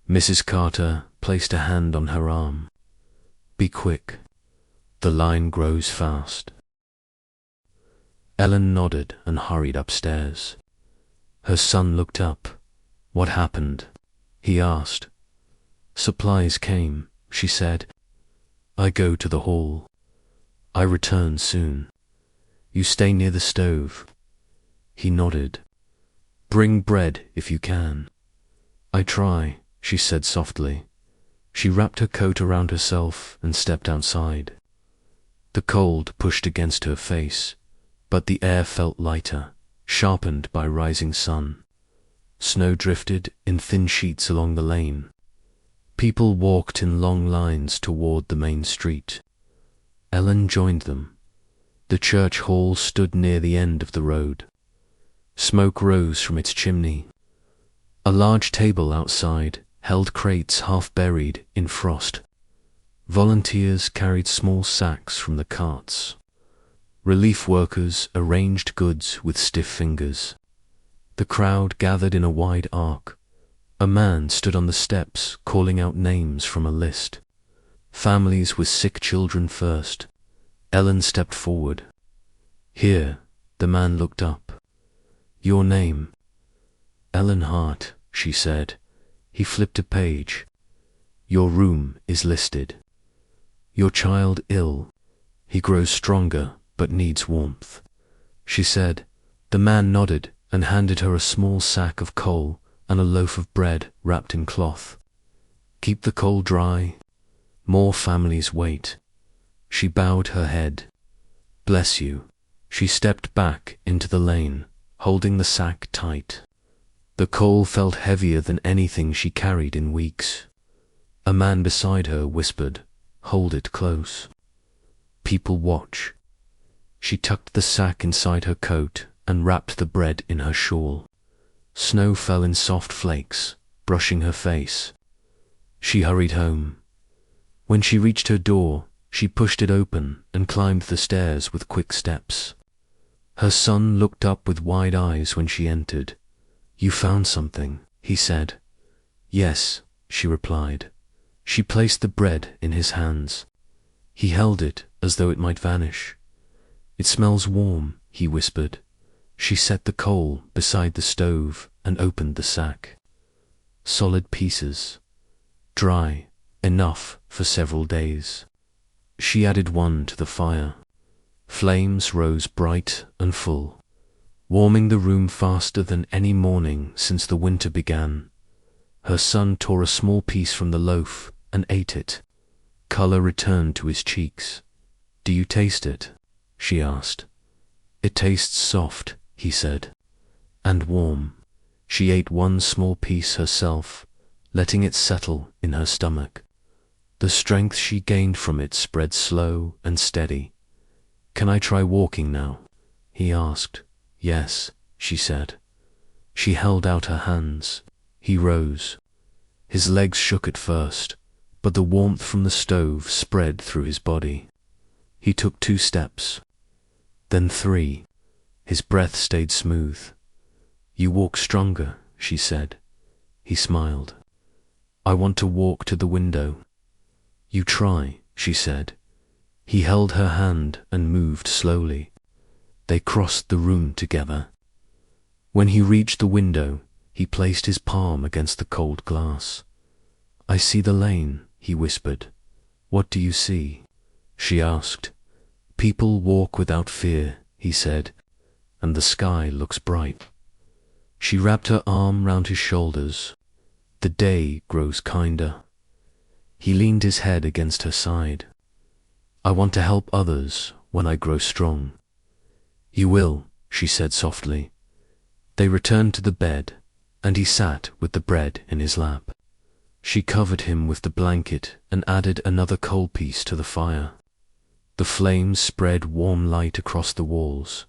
Mrs. Carter placed a hand on her arm. "Be quick. The line grows fast." Ellen nodded and hurried upstairs. Her son looked up. "What happened?" he asked. "Supplies came," she said. "I go to the hall. I return soon. You stay near the stove." He nodded. "Bring bread if you can." "I try," she said softly. She wrapped her coat around herself and stepped outside. The cold pushed against her face, but the air felt lighter, sharpened by rising sun. Snow drifted in thin sheets along the lane. People walked in long lines toward the main street. Ellen joined them. The church hall stood near the end of the road. Smoke rose from its chimney. A large table outside held crates half buried in frost. Volunteers carried small sacks from the carts. Relief workers arranged goods with stiff fingers. The crowd gathered in a wide arc. A man stood on the steps calling out names from a list. Families with sick children first. Ellen stepped forward. "Here," the man looked up. "Your name?" "Ellen Hart," she said. He flipped a page. "Your room is listed. Your child ill. He grows stronger but needs warmth," she said. The man nodded and handed her a small sack of coal and a loaf of bread wrapped in cloth. "Keep the coal dry. More families wait." She bowed her head. "Bless you." She stepped back into the lane, holding the sack tight. The coal felt heavier than anything she carried in weeks. A man beside her whispered, "Hold it close. People watch." She tucked the sack inside her coat and wrapped the bread in her shawl. Snow fell in soft flakes, brushing her face. She hurried home. When she reached her door, she pushed it open and climbed the stairs with quick steps. Her son looked up with wide eyes when she entered. "You found something," he said. "Yes," she replied. She placed the bread in his hands. He held it as though it might vanish. "It smells warm," he whispered. She set the coal beside the stove and opened the sack. Solid pieces, dry, enough for several days. She added one to the fire. Flames rose bright and full, warming the room faster than any morning since the winter began. Her son tore a small piece from the loaf and ate it. Color returned to his cheeks. "Do you taste it?" she asked. "It tastes soft," he said, "and warm." She ate one small piece herself, letting it settle in her stomach. The strength she gained from it spread slow and steady. "Can I try walking now?" he asked. Yes, she said. She held out her hands. He rose. His legs shook at first, but the warmth from the stove spread through his body. He took 2 steps, then 3. His breath stayed smooth. You walk stronger, she said. He smiled. I want to walk to the window. You try, she said. He held her hand and moved slowly. They crossed the room together. When he reached the window, he placed his palm against the cold glass. I see the lane, he whispered. What do you see? She asked. People walk without fear, he said, and the sky looks bright. She wrapped her arm round his shoulders. The day grows kinder. He leaned his head against her side. I want to help others when I grow strong. You will, she said softly. They returned to the bed, and he sat with the bread in his lap. She covered him with the blanket and added another coal piece to the fire. The flames spread warm light across the walls.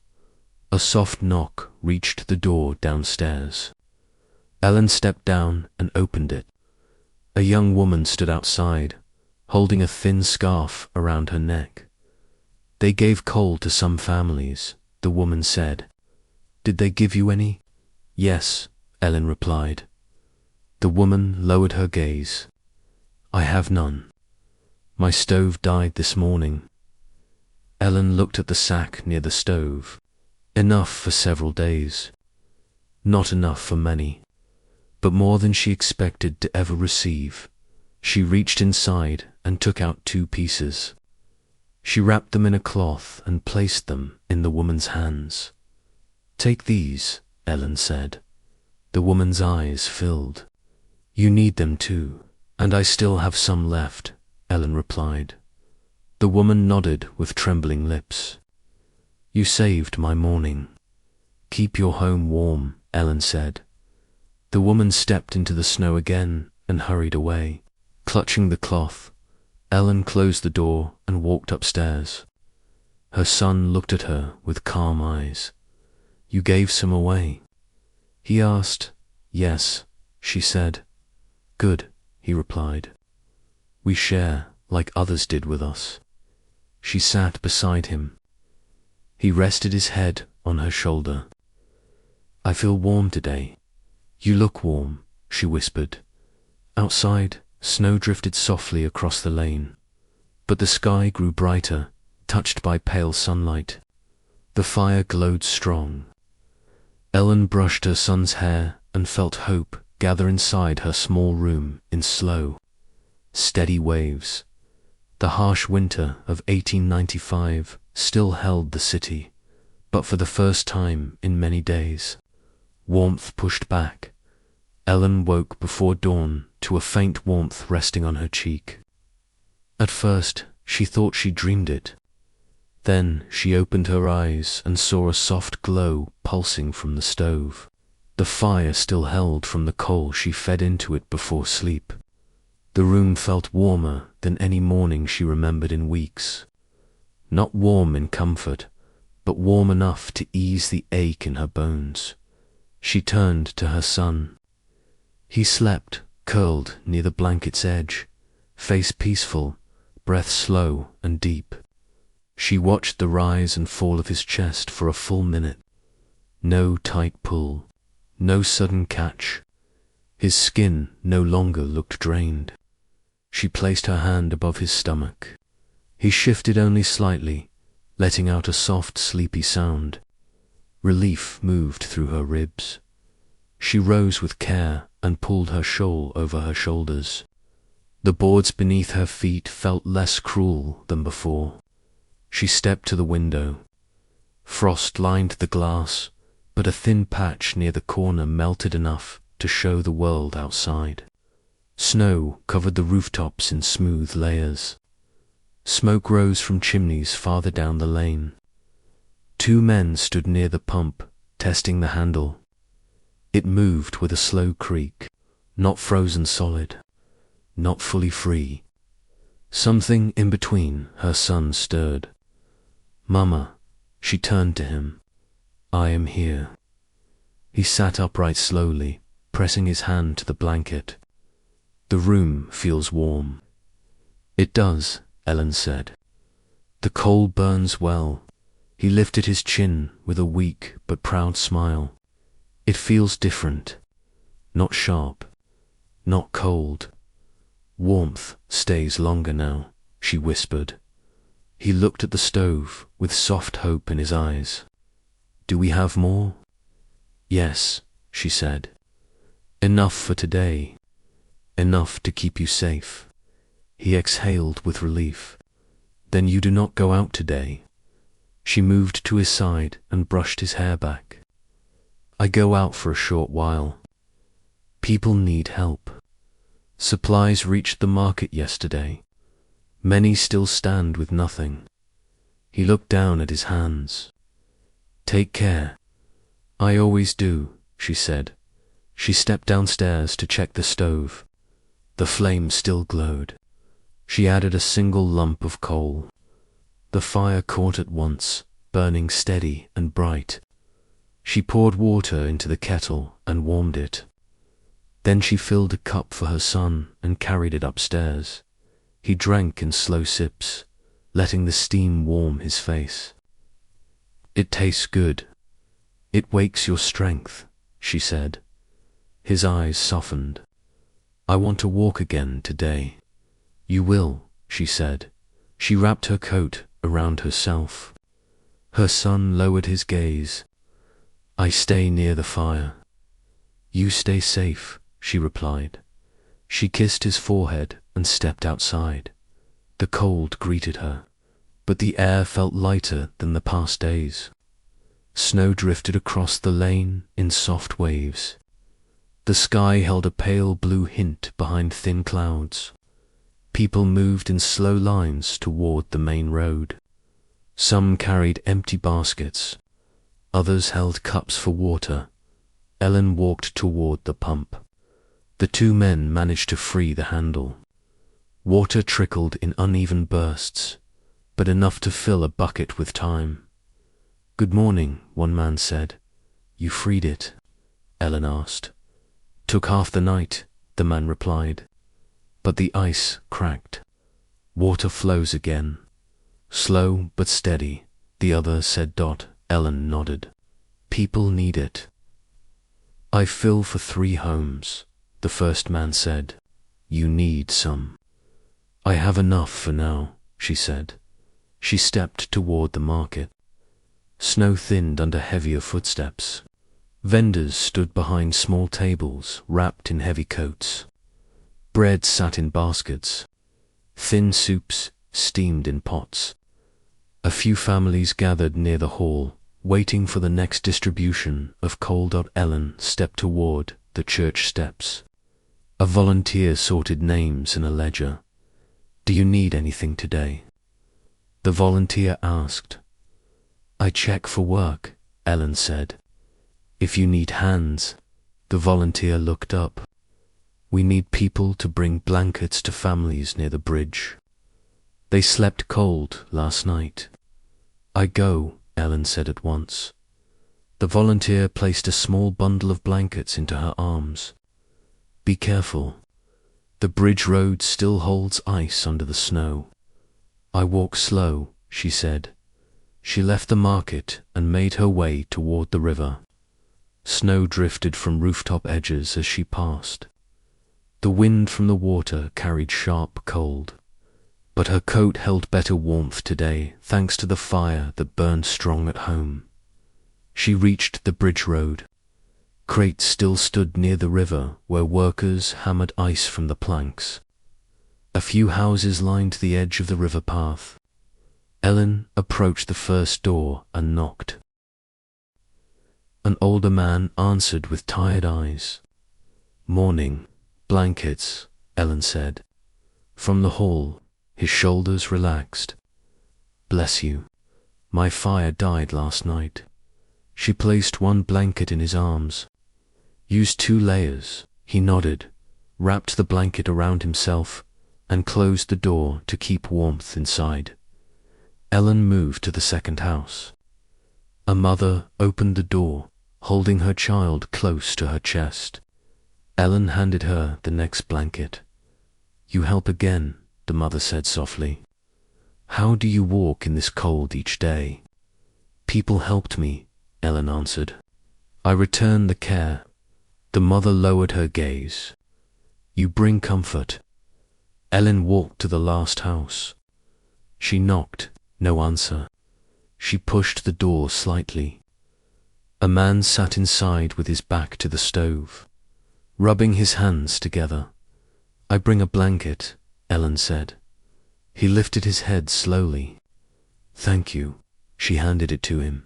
A soft knock reached the door downstairs. Ellen stepped down and opened it. A young woman stood outside, holding a thin scarf around her neck. They gave coal to some families, the woman said. Did they give you any? Yes, Ellen replied. The woman lowered her gaze. I have none. My stove died this morning. Ellen looked at the sack near the stove. Enough for several days. Not enough for many, but more than she expected to ever receive. She reached inside and took out 2 pieces. She wrapped them in a cloth and placed them in the woman's hands. Take these, Ellen said. The woman's eyes filled. You need them too, and I still have some left, Ellen replied. The woman nodded with trembling lips. You saved my morning. Keep your home warm, Ellen said. The woman stepped into the snow again and hurried away. Clutching the cloth, Ellen closed the door and walked upstairs. Her son looked at her with calm eyes. You gave some away? He asked. Yes, she said. Good, he replied. We share, like others did with us. She sat beside him. He rested his head on her shoulder. I feel warm today. You look warm, she whispered. Outside, snow drifted softly across the lane, but the sky grew brighter, touched by pale sunlight. The fire glowed strong. Ellen brushed her son's hair and felt hope gather inside her small room in slow, steady waves. The harsh winter of 1895 still held the city, but for the first time in many days, warmth pushed back. Ellen woke before dawn to a faint warmth resting on her cheek. At first, she thought she dreamed it. Then she opened her eyes and saw a soft glow pulsing from the stove. The fire still held from the coal she fed into it before sleep. The room felt warmer than any morning she remembered in weeks. Not warm in comfort, but warm enough to ease the ache in her bones. She turned to her son. He slept, curled near the blanket's edge, face peaceful, breath slow and deep. She watched the rise and fall of his chest for a full minute. No tight pull, no sudden catch. His skin no longer looked drained. She placed her hand above his stomach. He shifted only slightly, letting out a soft, sleepy sound. Relief moved through her ribs. She rose with care and pulled her shawl over her shoulders. The boards beneath her feet felt less cruel than before. She stepped to the window. Frost lined the glass, but a thin patch near the corner melted enough to show the world outside. Snow covered the rooftops in smooth layers. Smoke rose from chimneys farther down the lane. 2 men stood near the pump, testing the handle. It moved with a slow creak, not frozen solid, not fully free. Something in between, her son stirred. Mama, she turned to him. I am here. He sat upright slowly, pressing his hand to the blanket. The room feels warm. It does, Ellen said. The coal burns well. He lifted his chin with a weak but proud smile. It feels different. Not sharp. Not cold. Warmth stays longer now, she whispered. He looked at the stove with soft hope in his eyes. Do we have more? Yes, she said. Enough for today. Enough to keep you safe. He exhaled with relief. Then you do not go out today. She moved to his side and brushed his hair back. I go out for a short while. People need help. Supplies reached the market yesterday. Many still stand with nothing. He looked down at his hands. Take care. I always do, she said. She stepped downstairs to check the stove. The flame still glowed. She added a single lump of coal. The fire caught at once, burning steady and bright. She poured water into the kettle and warmed it. Then she filled a cup for her son and carried it upstairs. He drank in slow sips, letting the steam warm his face. It tastes good. It wakes your strength, she said. His eyes softened. I want to walk again today. You will, she said. She wrapped her coat around herself. Her son lowered his gaze. I stay near the fire. You stay safe, she replied. She kissed his forehead and stepped outside. The cold greeted her, but the air felt lighter than the past days. Snow drifted across the lane in soft waves. The sky held a pale blue hint behind thin clouds. People moved in slow lines toward the main road. Some carried empty baskets. Others held cups for water. Ellen walked toward the pump. The two men managed to free the handle. Water trickled in uneven bursts, but enough to fill a bucket with time. Good morning, one man said. You freed it? Ellen asked. Took half the night, the man replied. But the ice cracked. Water flows again. Slow but steady, the other said. Ellen nodded. People need it. I fill for 3 homes, the first man said. You need some. I have enough for now, she said. She stepped toward the market. Snow thinned under heavier footsteps. Vendors stood behind small tables wrapped in heavy coats. Bread sat in baskets. Thin soups steamed in pots. A few families gathered near the hall, waiting for the next distribution of coal. Ellen stepped toward the church steps. A volunteer sorted names in a ledger. Do you need anything today? The volunteer asked. I check for work, Ellen said. If you need hands, the volunteer looked up. We need people to bring blankets to families near the bridge. They slept cold last night. I go, Ellen said at once. The volunteer placed a small bundle of blankets into her arms. Be careful. The bridge road still holds ice under the snow. I walk slow, she said. She left the market and made her way toward the river. Snow drifted from rooftop edges as she passed. The wind from the water carried sharp cold, but her coat held better warmth today thanks to the fire that burned strong at home. She reached the bridge road. Crates still stood near the river where workers hammered ice from the planks. A few houses lined the edge of the river path. Ellen approached the first door and knocked. An older man answered with tired eyes. Morning, blankets, Ellen said. From the hall, his shoulders relaxed. Bless you. My fire died last night. She placed one blanket in his arms. Used 2 layers, he nodded, wrapped the blanket around himself, and closed the door to keep warmth inside. Ellen moved to the second house. A mother opened the door, holding her child close to her chest. Ellen handed her the next blanket. "You help again," the mother said softly. "How do you walk in this cold each day?" "People helped me," Ellen answered. "I return the care." The mother lowered her gaze. "You bring comfort." Ellen walked to the last house. She knocked, no answer. She pushed the door slightly. A man sat inside with his back to the stove, rubbing his hands together. "I bring a blanket," Ellen said. He lifted his head slowly. "Thank you." She handed it to him.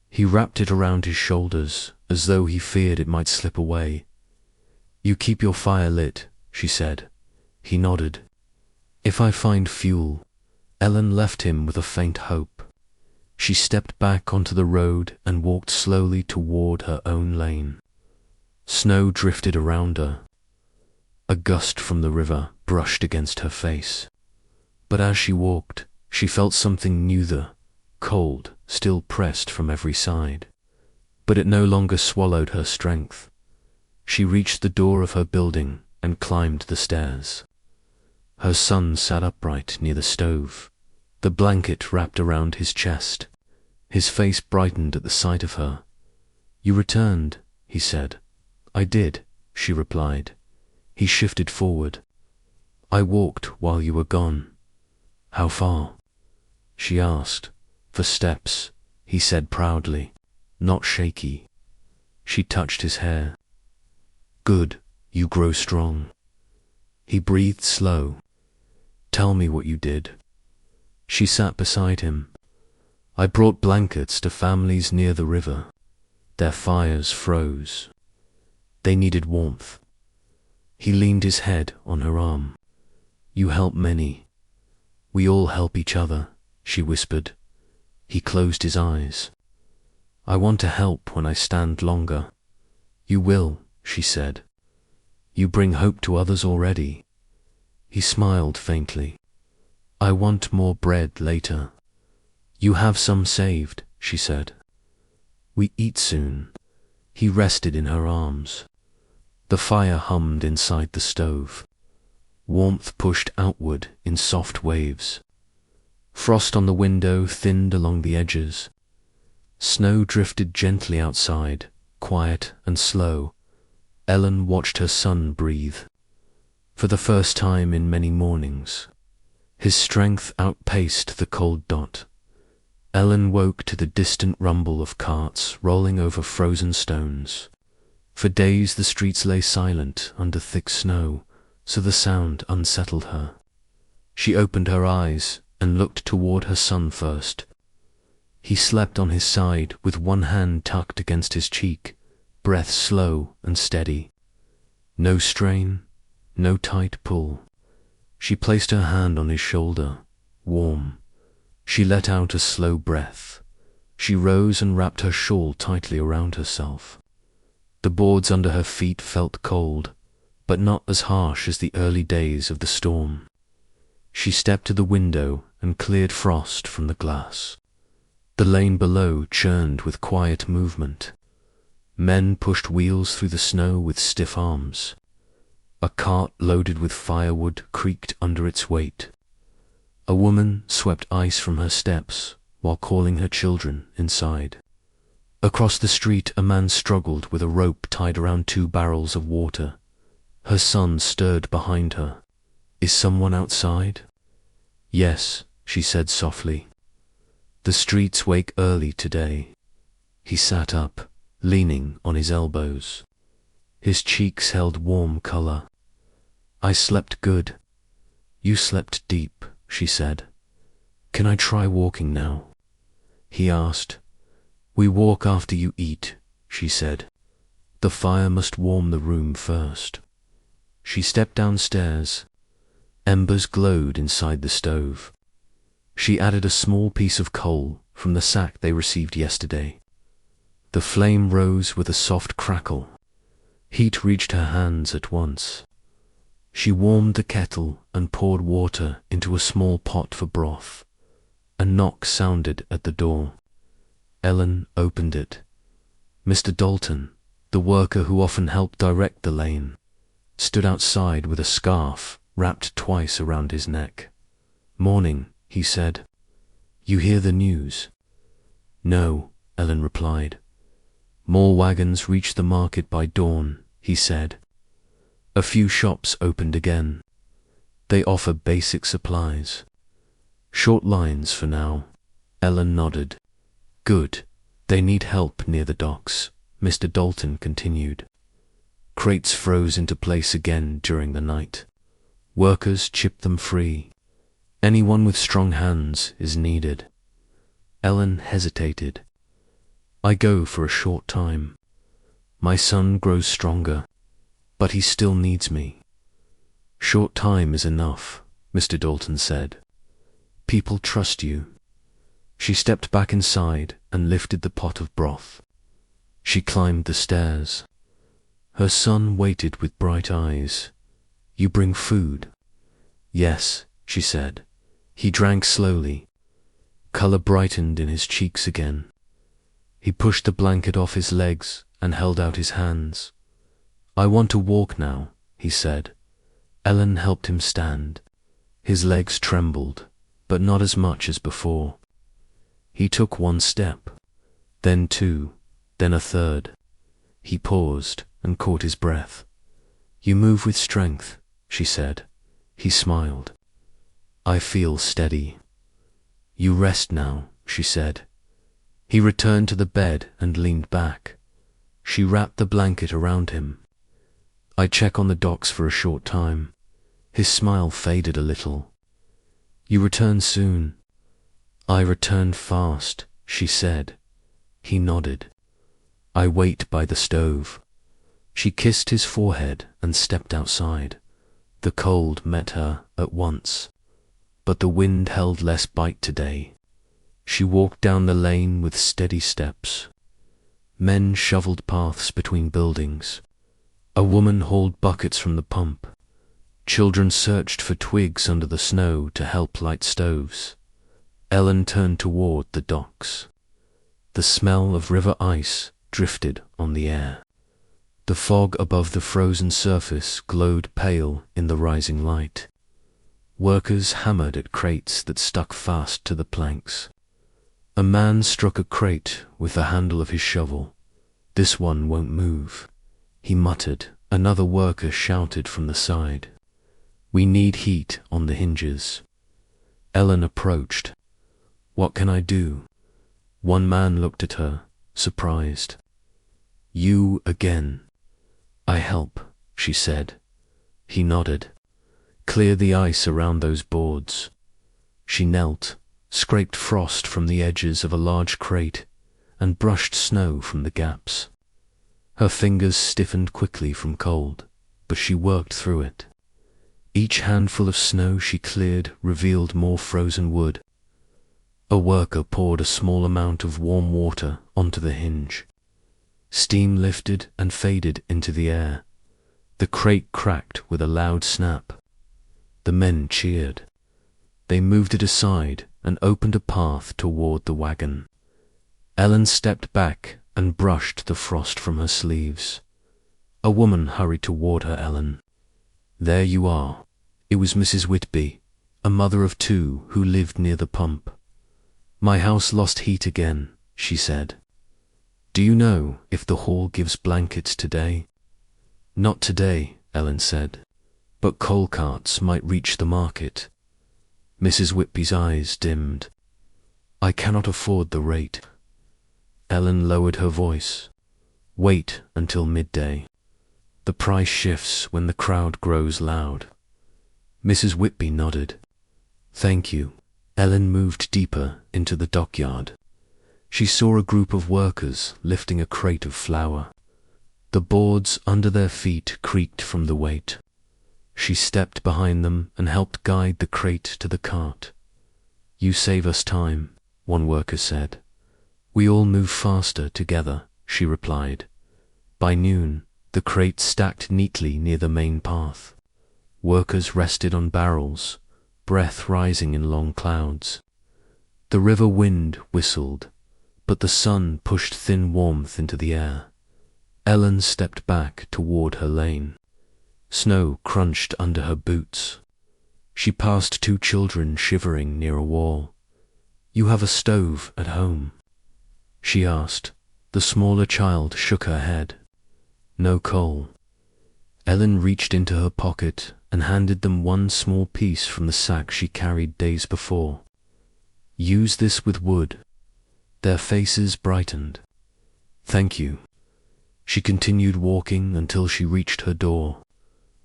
He wrapped it around his shoulders, as though he feared it might slip away. "You keep your fire lit," she said. He nodded. "If I find fuel." Ellen left him with a faint hope. She stepped back onto the road and walked slowly toward her own lane. Snow drifted around her. A gust from the river brushed against her face. But as she walked, she felt something neither, cold, still pressed from every side. But it no longer swallowed her strength. She reached the door of her building and climbed the stairs. Her son sat upright near the stove, the blanket wrapped around his chest. His face brightened at the sight of her. "You returned," he said. "I did," she replied. He shifted forward. "I walked while you were gone." "How far?" she asked. "For steps," he said proudly, not shaky. She touched his hair. "Good, you grow strong." He breathed slow. "Tell me what you did." She sat beside him. "I brought blankets to families near the river. Their fires froze. They needed warmth." He leaned his head on her arm. "You help many." "We all help each other," she whispered. He closed his eyes. "I want to help when I stand longer." "You will," she said. "You bring hope to others already." He smiled faintly. "I want more bread later." "You have some saved," she said. "We eat soon." He rested in her arms. The fire hummed inside the stove. Warmth pushed outward in soft waves. Frost on the window thinned along the edges. Snow drifted gently outside, quiet and slow. Ellen watched her son breathe. For the first time in many mornings, his strength outpaced the cold dot. Ellen woke to the distant rumble of carts rolling over frozen stones. For days the streets lay silent under thick snow, so the sound unsettled her. She opened her eyes and looked toward her son first. He slept on his side with one hand tucked against his cheek, breath slow and steady. No strain, no tight pull. She placed her hand on his shoulder, warm. She let out a slow breath. She rose and wrapped her shawl tightly around herself. The boards under her feet felt cold, but not as harsh as the early days of the storm. She stepped to the window and cleared frost from the glass. The lane below churned with quiet movement. Men pushed wheels through the snow with stiff arms. A cart loaded with firewood creaked under its weight. A woman swept ice from her steps while calling her children inside. Across the street a man struggled with a rope tied around 2 barrels of water. Her son stirred behind her. "Is someone outside?" "Yes," she said softly. "The streets wake early today." He sat up, leaning on his elbows. His cheeks held warm color. "I slept good." "You slept deep," she said. "Can I try walking now?" He asked. "We walk after you eat," she said. "The fire must warm the room first." She stepped downstairs. Embers glowed inside the stove. She added a small piece of coal from the sack they received yesterday. The flame rose with a soft crackle. Heat reached her hands at once. She warmed the kettle and poured water into a small pot for broth. A knock sounded at the door. Ellen opened it. Mr. Dalton, the worker who often helped direct the lane, stood outside with a scarf wrapped twice around his neck. "Morning," he said. "You hear the news?" "No," Ellen replied. "More wagons reached the market by dawn," he said. "A few shops opened again. They offer basic supplies. Short lines for now." Ellen nodded. "Good. They need help near the docks," Mr. Dalton continued. "Crates froze into place again during the night. Workers chipped them free. Anyone with strong hands is needed." Ellen hesitated. "I go for a short time. My son grows stronger, but he still needs me." "Short time is enough," Mr. Dalton said. "People trust you." She stepped back inside and lifted the pot of broth. She climbed the stairs. Her son waited with bright eyes. "You bring food?" "Yes," she said. He drank slowly. Color brightened in his cheeks again. He pushed the blanket off his legs and held out his hands. "I want to walk now," he said. Ellen helped him stand. His legs trembled, but not as much as before. He took one step, then two, then a third. He paused and caught his breath. "You move with strength," she said. He smiled. "I feel steady." "You rest now," she said. He returned to the bed and leaned back. She wrapped the blanket around him. "I check on the docks for a short time." His smile faded a little. "You return soon?" "I return fast," she said. He nodded. "I wait by the stove." She kissed his forehead and stepped outside. The cold met her at once, but the wind held less bite today. She walked down the lane with steady steps. Men shoveled paths between buildings. A woman hauled buckets from the pump. Children searched for twigs under the snow to help light stoves. Ellen turned toward the docks. The smell of river ice drifted on the air. The fog above the frozen surface glowed pale in the rising light. Workers hammered at crates that stuck fast to the planks. A man struck a crate with the handle of his shovel. "This one won't move," he muttered. Another worker shouted from the side. "We need heat on the hinges." Ellen approached. "What can I do?" One man looked at her, surprised. "You again." "I help," she said. He nodded. "Clear the ice around those boards." She knelt, scraped frost from the edges of a large crate, and brushed snow from the gaps. Her fingers stiffened quickly from cold, but she worked through it. Each handful of snow she cleared revealed more frozen wood. A worker poured a small amount of warm water onto the hinge. Steam lifted and faded into the air. The crate cracked with a loud snap. The men cheered. They moved it aside and opened a path toward the wagon. Ellen stepped back and brushed the frost from her sleeves. A woman hurried toward her. "Ellen." "There you are." It was Mrs. Whitby, a mother of two who lived near the pump. "My house lost heat again," she said. "Do you know if the hall gives blankets today?" "Not today," Ellen said, "but coal carts might reach the market." Mrs. Whitby's eyes dimmed. "I cannot afford the rate." Ellen lowered her voice. "Wait until midday. The price shifts when the crowd grows loud." Mrs. Whitby nodded. "Thank you." Ellen moved deeper into the dockyard. She saw a group of workers lifting a crate of flour. The boards under their feet creaked from the weight. She stepped behind them and helped guide the crate to the cart. "You save us time," one worker said. "We all move faster together," she replied. By noon, the crate stacked neatly near the main path. Workers rested on barrels, breath rising in long clouds. The river wind whistled. but the sun pushed thin warmth into the air. Ellen stepped back toward her lane. Snow crunched under her boots. She passed two children shivering near a wall. "You have a stove at home?" she asked. The smaller child shook her head. "No coal." Ellen reached into her pocket and handed them one small piece from the sack she carried days before. "Use this with wood." Their faces brightened. "Thank you." She continued walking until she reached her door.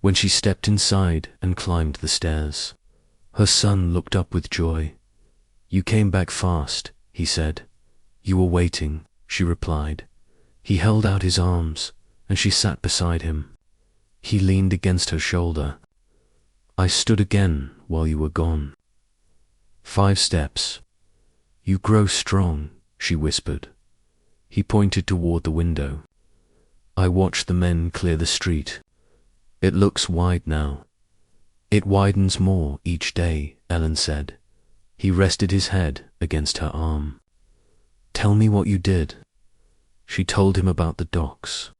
When she stepped inside and climbed the stairs, her son looked up with joy. "You came back fast," he said. "You were waiting," she replied. He held out his arms, and she sat beside him. He leaned against her shoulder. "I stood again while you were gone." 5 steps. "You grow strong," she whispered. He pointed toward the window. "I watch the men clear the street. It looks wide now." "It widens more each day," Ellen said. He rested his head against her arm. "Tell me what you did." She told him about the docks,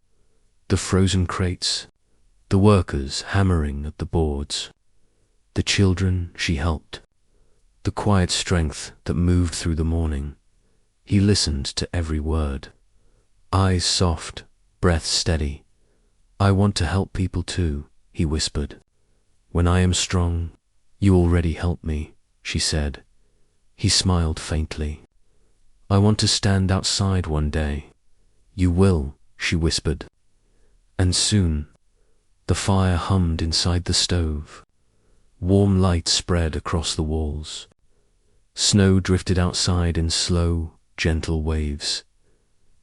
the frozen crates, the workers hammering at the boards, the children she helped, the quiet strength that moved through the morning. He listened to every word. Eyes soft, breath steady. "I want to help people too," he whispered. "When I am strong, you already help me," she said. He smiled faintly. "I want to stand outside one day." "You will," she whispered. And soon, the fire hummed inside the stove. Warm light spread across the walls. Snow drifted outside in slow, gentle waves.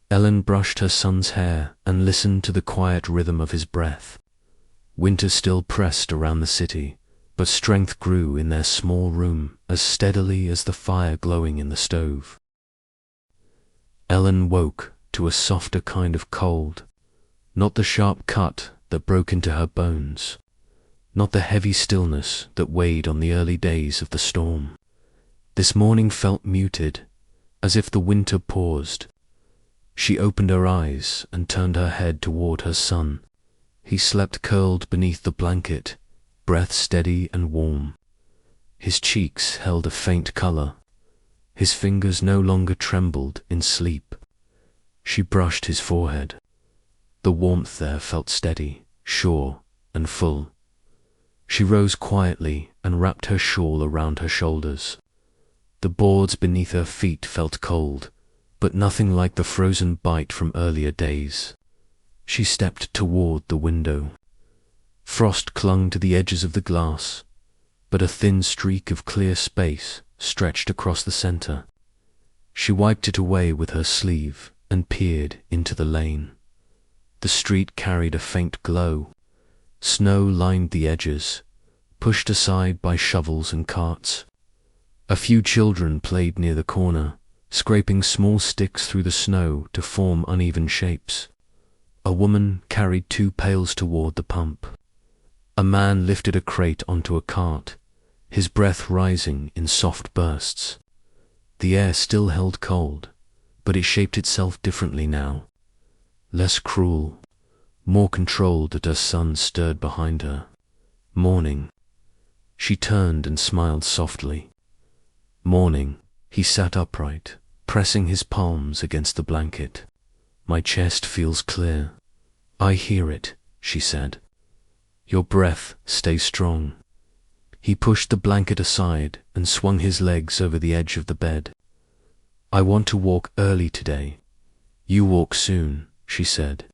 Ellen brushed her son's hair and listened to the quiet rhythm of his breath. Winter still pressed around the city, but strength grew in their small room as steadily as the fire glowing in the stove. Ellen woke to a softer kind of cold, not the sharp cut that broke into her bones, not the heavy stillness that weighed on the early days of the storm. This morning felt muted, as if the winter paused. She opened her eyes and turned her head toward her son. He slept curled beneath the blanket, breath steady and warm. His cheeks held a faint color. His fingers no longer trembled in sleep. She brushed his forehead. The warmth there felt steady, sure, and full. She rose quietly and wrapped her shawl around her shoulders. The boards beneath her feet felt cold, but nothing like the frozen bite from earlier days. She stepped toward the window. Frost clung to the edges of the glass, but a thin streak of clear space stretched across the center. She wiped it away with her sleeve and peered into the lane. The street carried a faint glow. Snow lined the edges, pushed aside by shovels and carts. A few children played near the corner, scraping small sticks through the snow to form uneven shapes. A woman carried 2 pails toward the pump. A man lifted a crate onto a cart, his breath rising in soft bursts. The air still held cold, but it shaped itself differently now. Less cruel, more controlled as her son stirred behind her. "Morning." She turned and smiled softly. "Morning." He sat upright, pressing his palms against the blanket. "My chest feels clear." "I hear it," she said. "Your breath stays strong." He pushed the blanket aside and swung his legs over the edge of the bed. "I want to walk early today." "You walk soon," she said.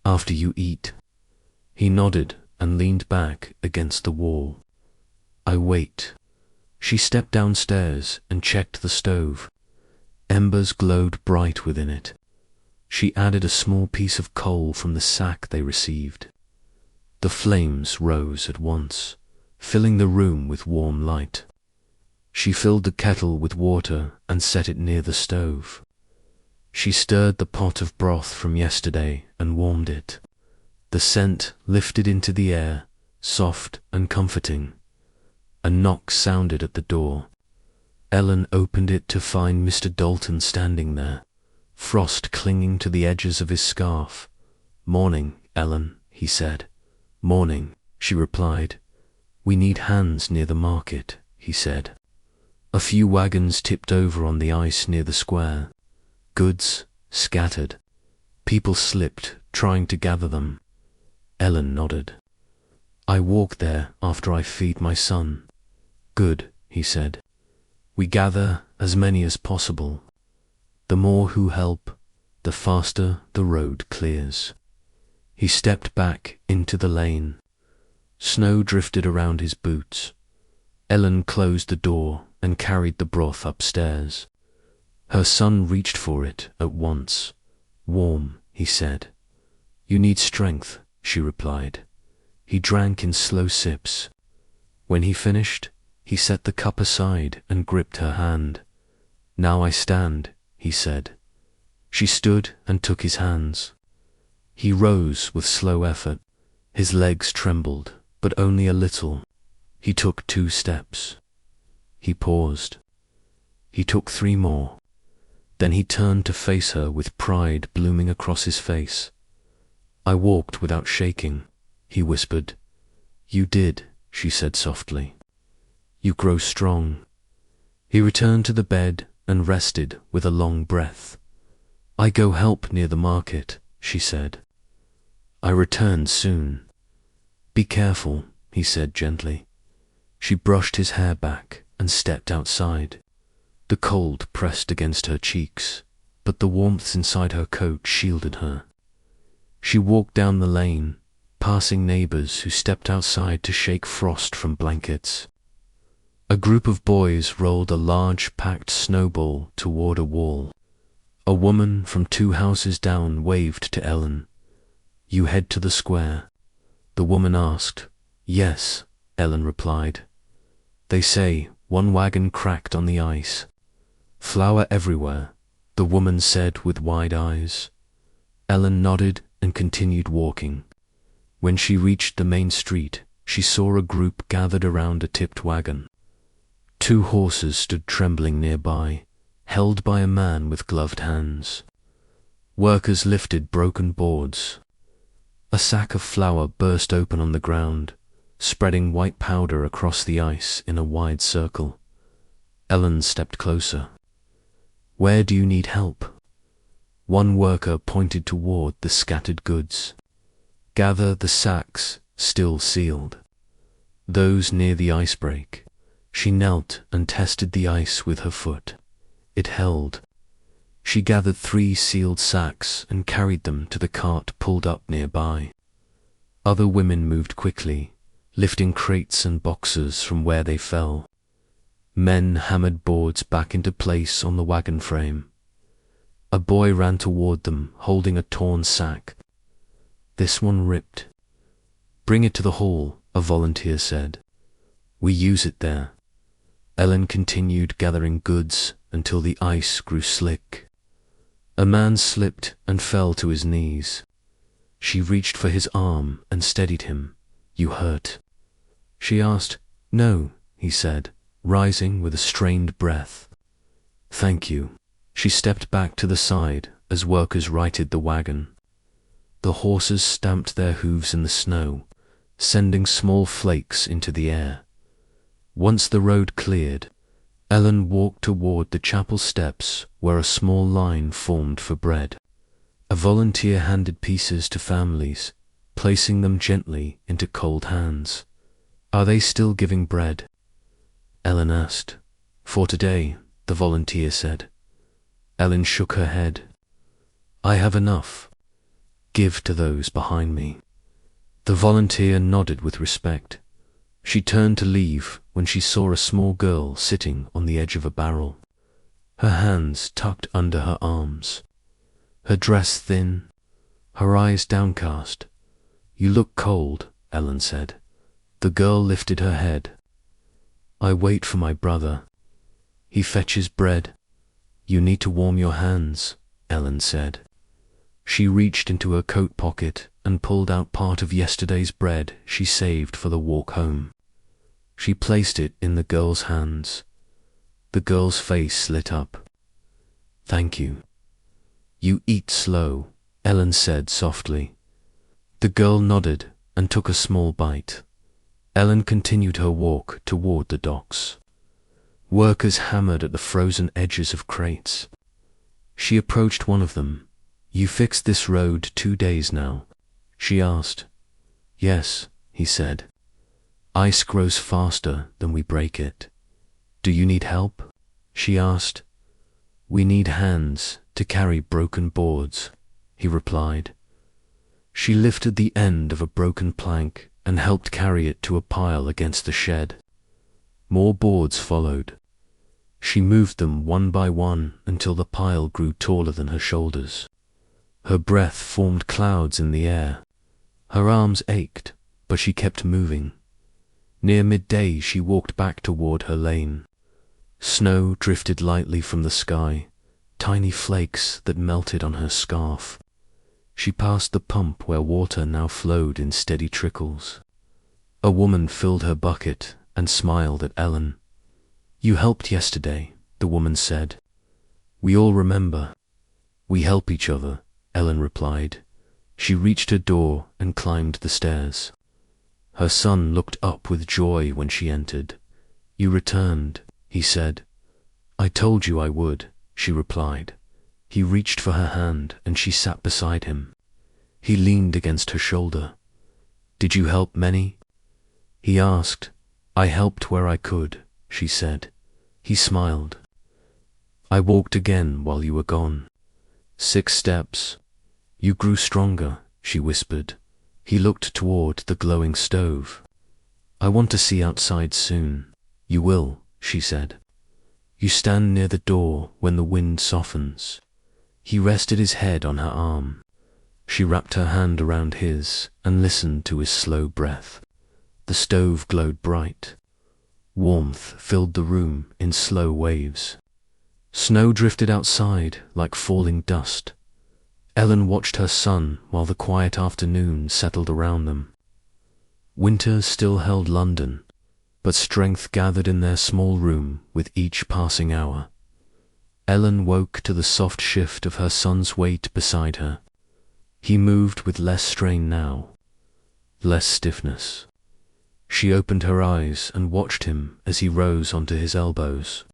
"After you eat." He nodded and leaned back against the wall. "I wait." She stepped downstairs and checked the stove. Embers glowed bright within it. She added a small piece of coal from the sack they received. The flames rose at once, filling the room with warm light. She filled the kettle with water and set it near the stove. She stirred the pot of broth from yesterday and warmed it. The scent lifted into the air, soft and comforting. A knock sounded at the door. Ellen opened it to find Mr. Dalton standing there, frost clinging to the edges of his scarf. "Morning, Ellen," he said. "Morning," she replied. "We need hands near the market," he said. A few wagons tipped over on the ice near the square. Goods scattered. People slipped, trying to gather them. Ellen nodded. "I walk there after I feed my son." "Good," he said. "We gather as many as possible. The more who help, the faster the road clears." He stepped back into the lane. Snow drifted around his boots. Ellen closed the door and carried the broth upstairs. Her son reached for it at once. "Warm," he said. "You need strength," she replied. He drank in slow sips. When he finished, he set the cup aside and gripped her hand. "Now I stand," he said. She stood and took his hands. He rose with slow effort. His legs trembled, but only a little. He took 2 steps. He paused. He took 3 more. Then he turned to face her with pride blooming across his face. "I walked without shaking," he whispered. "You did," she said softly. "You grow strong." He returned to the bed and rested with a long breath. "I go help near the market," she said. "I return soon." "Be careful," he said gently. She brushed his hair back and stepped outside. The cold pressed against her cheeks, but the warmth inside her coat shielded her. She walked down the lane, passing neighbors who stepped outside to shake frost from blankets. A group of boys rolled a large packed snowball toward a wall. A woman from 2 houses down waved to Ellen. "You head to the square?" The woman asked. "Yes," Ellen replied. "They say 1 wagon cracked on the ice." "Flour everywhere," the woman said with wide eyes. Ellen nodded and continued walking. When she reached the main street, she saw a group gathered around a tipped wagon. 2 horses stood trembling nearby, held by a man with gloved hands. Workers lifted broken boards. A sack of flour burst open on the ground, spreading white powder across the ice in a wide circle. Ellen stepped closer. "Where do you need help?" One worker pointed toward the scattered goods. "Gather the sacks still sealed." "Those near the ice break." She knelt and tested the ice with her foot. It held. She gathered 3 sealed sacks and carried them to the cart pulled up nearby. Other women moved quickly, lifting crates and boxes from where they fell. Men hammered boards back into place on the wagon frame. A boy ran toward them, holding a torn sack. "This one ripped." "Bring it to the hall," a volunteer said. "We use it there." Ellen continued gathering goods until the ice grew slick. A man slipped and fell to his knees. She reached for his arm and steadied him. "You hurt?" She asked. "No," he said, rising with a strained breath. "Thank you." She stepped back to the side as workers righted the wagon. The horses stamped their hooves in the snow, sending small flakes into the air. Once the road cleared, Ellen walked toward the chapel steps where a small line formed for bread. A volunteer handed pieces to families, placing them gently into cold hands. "Are they still giving bread?" Ellen asked. "For today," the volunteer said. Ellen shook her head. "I have enough. Give to those behind me." The volunteer nodded with respect. She turned to leave when she saw a small girl sitting on the edge of a barrel, her hands tucked under her arms, her dress thin, her eyes downcast. "You look cold," Ellen said. The girl lifted her head. "I wait for my brother. He fetches bread." "You need to warm your hands," Ellen said. She reached into her coat pocket and pulled out part of yesterday's bread she saved for the walk home. She placed it in the girl's hands. The girl's face lit up. Thank you. You eat slow, Ellen said softly. The girl nodded and took a small bite. Ellen continued her walk toward the docks. Workers hammered at the frozen edges of crates. She approached one of them. You fixed this road 2 days now? She asked. Yes, he said. Ice grows faster than we break it. Do you need help? She asked. We need hands to carry broken boards, he replied. She lifted the end of a broken plank and helped carry it to a pile against the shed. More boards followed. She moved them one by one until the pile grew taller than her shoulders. Her breath formed clouds in the air. Her arms ached, but she kept moving. Near midday she walked back toward her lane. Snow drifted lightly from the sky, tiny flakes that melted on her scarf. She passed the pump where water now flowed in steady trickles. A woman filled her bucket and smiled at Ellen. You helped yesterday, the woman said. We all remember. We help each other, Ellen replied. She reached her door and climbed the stairs. Her son looked up with joy when she entered. You returned, he said. I told you I would, she replied. He reached for her hand and she sat beside him. He leaned against her shoulder. Did you help many? He asked. I helped where I could, she said. He smiled. I walked again while you were gone. 6 steps. You grew stronger, she whispered. He looked toward the glowing stove. I want to see outside soon. You will, she said. You stand near the door when the wind softens. He rested his head on her arm. She wrapped her hand around his and listened to his slow breath. The stove glowed bright. Warmth filled the room in slow waves. Snow drifted outside like falling dust. Ellen watched her son while the quiet afternoon settled around them. Winter still held London, but strength gathered in their small room with each passing hour. Ellen woke to the soft shift of her son's weight beside her. He moved with less strain now, less stiffness. She opened her eyes and watched him as he rose onto his elbows.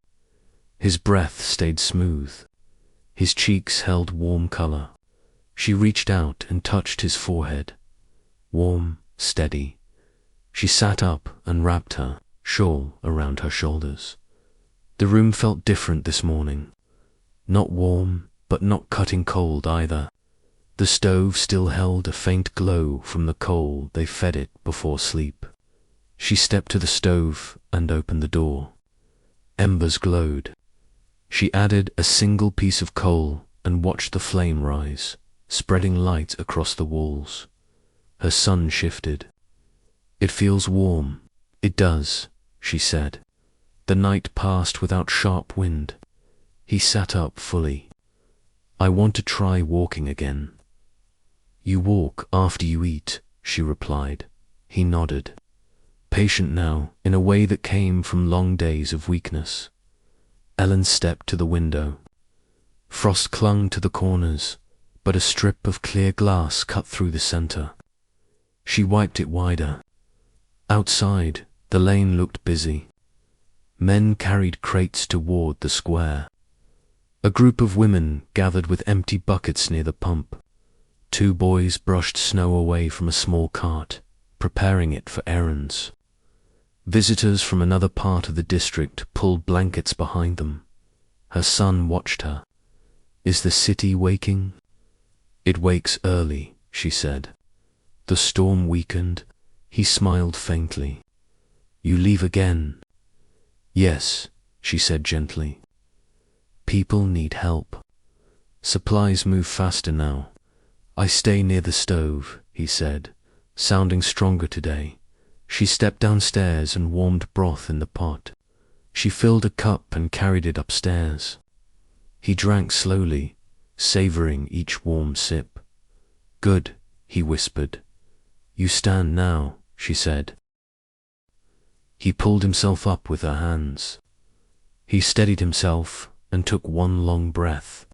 His breath stayed smooth. His cheeks held warm color. She reached out and touched his forehead. Warm, steady. She sat up and wrapped her shawl around her shoulders. The room felt different this morning. Not warm, but not cutting cold either. The stove still held a faint glow from the coal they fed it before sleep. She stepped to the stove and opened the door. Embers glowed. She added a single piece of coal and watched the flame rise, spreading light across the walls. Her son shifted. It feels warm. It does, she said. The night passed without sharp wind. He sat up fully. I want to try walking again. You walk after you eat, she replied. He nodded. Patient now, in a way that came from long days of weakness. Ellen stepped to the window. Frost clung to the corners, but a strip of clear glass cut through the center. She wiped it wider. Outside, the lane looked busy. Men carried crates toward the square. A group of women gathered with empty buckets near the pump. 2 boys brushed snow away from a small cart, preparing it for errands. Visitors from another part of the district pulled blankets behind them. Her son watched her. Is the city waking? It wakes early, she said. The storm weakened. He smiled faintly. You leave again? Yes, she said gently. People need help. Supplies move faster now. I stay near the stove, he said, sounding stronger today. She stepped downstairs and warmed broth in the pot. She filled a cup and carried it upstairs. He drank slowly, savoring each warm sip. Good, he whispered. You stand now, she said. He pulled himself up with her hands. He steadied himself and took one long breath.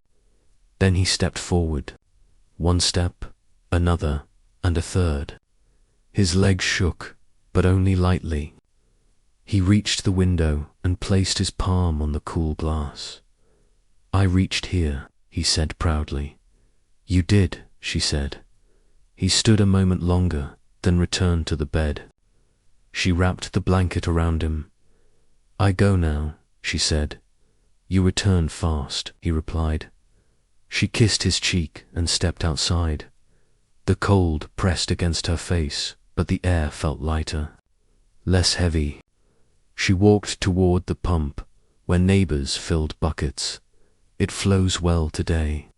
Then he stepped forward. One step, another, and a third. His legs shook, but only lightly. He reached the window and placed his palm on the cool glass. "I reached here," he said proudly. "You did," she said. He stood a moment longer, then returned to the bed. She wrapped the blanket around him. "I go now," she said. "You return fast," he replied. She kissed his cheek and stepped outside. The cold pressed against her face, but the air felt lighter, less heavy. She walked toward the pump, where neighbors filled buckets. "It flows well today,"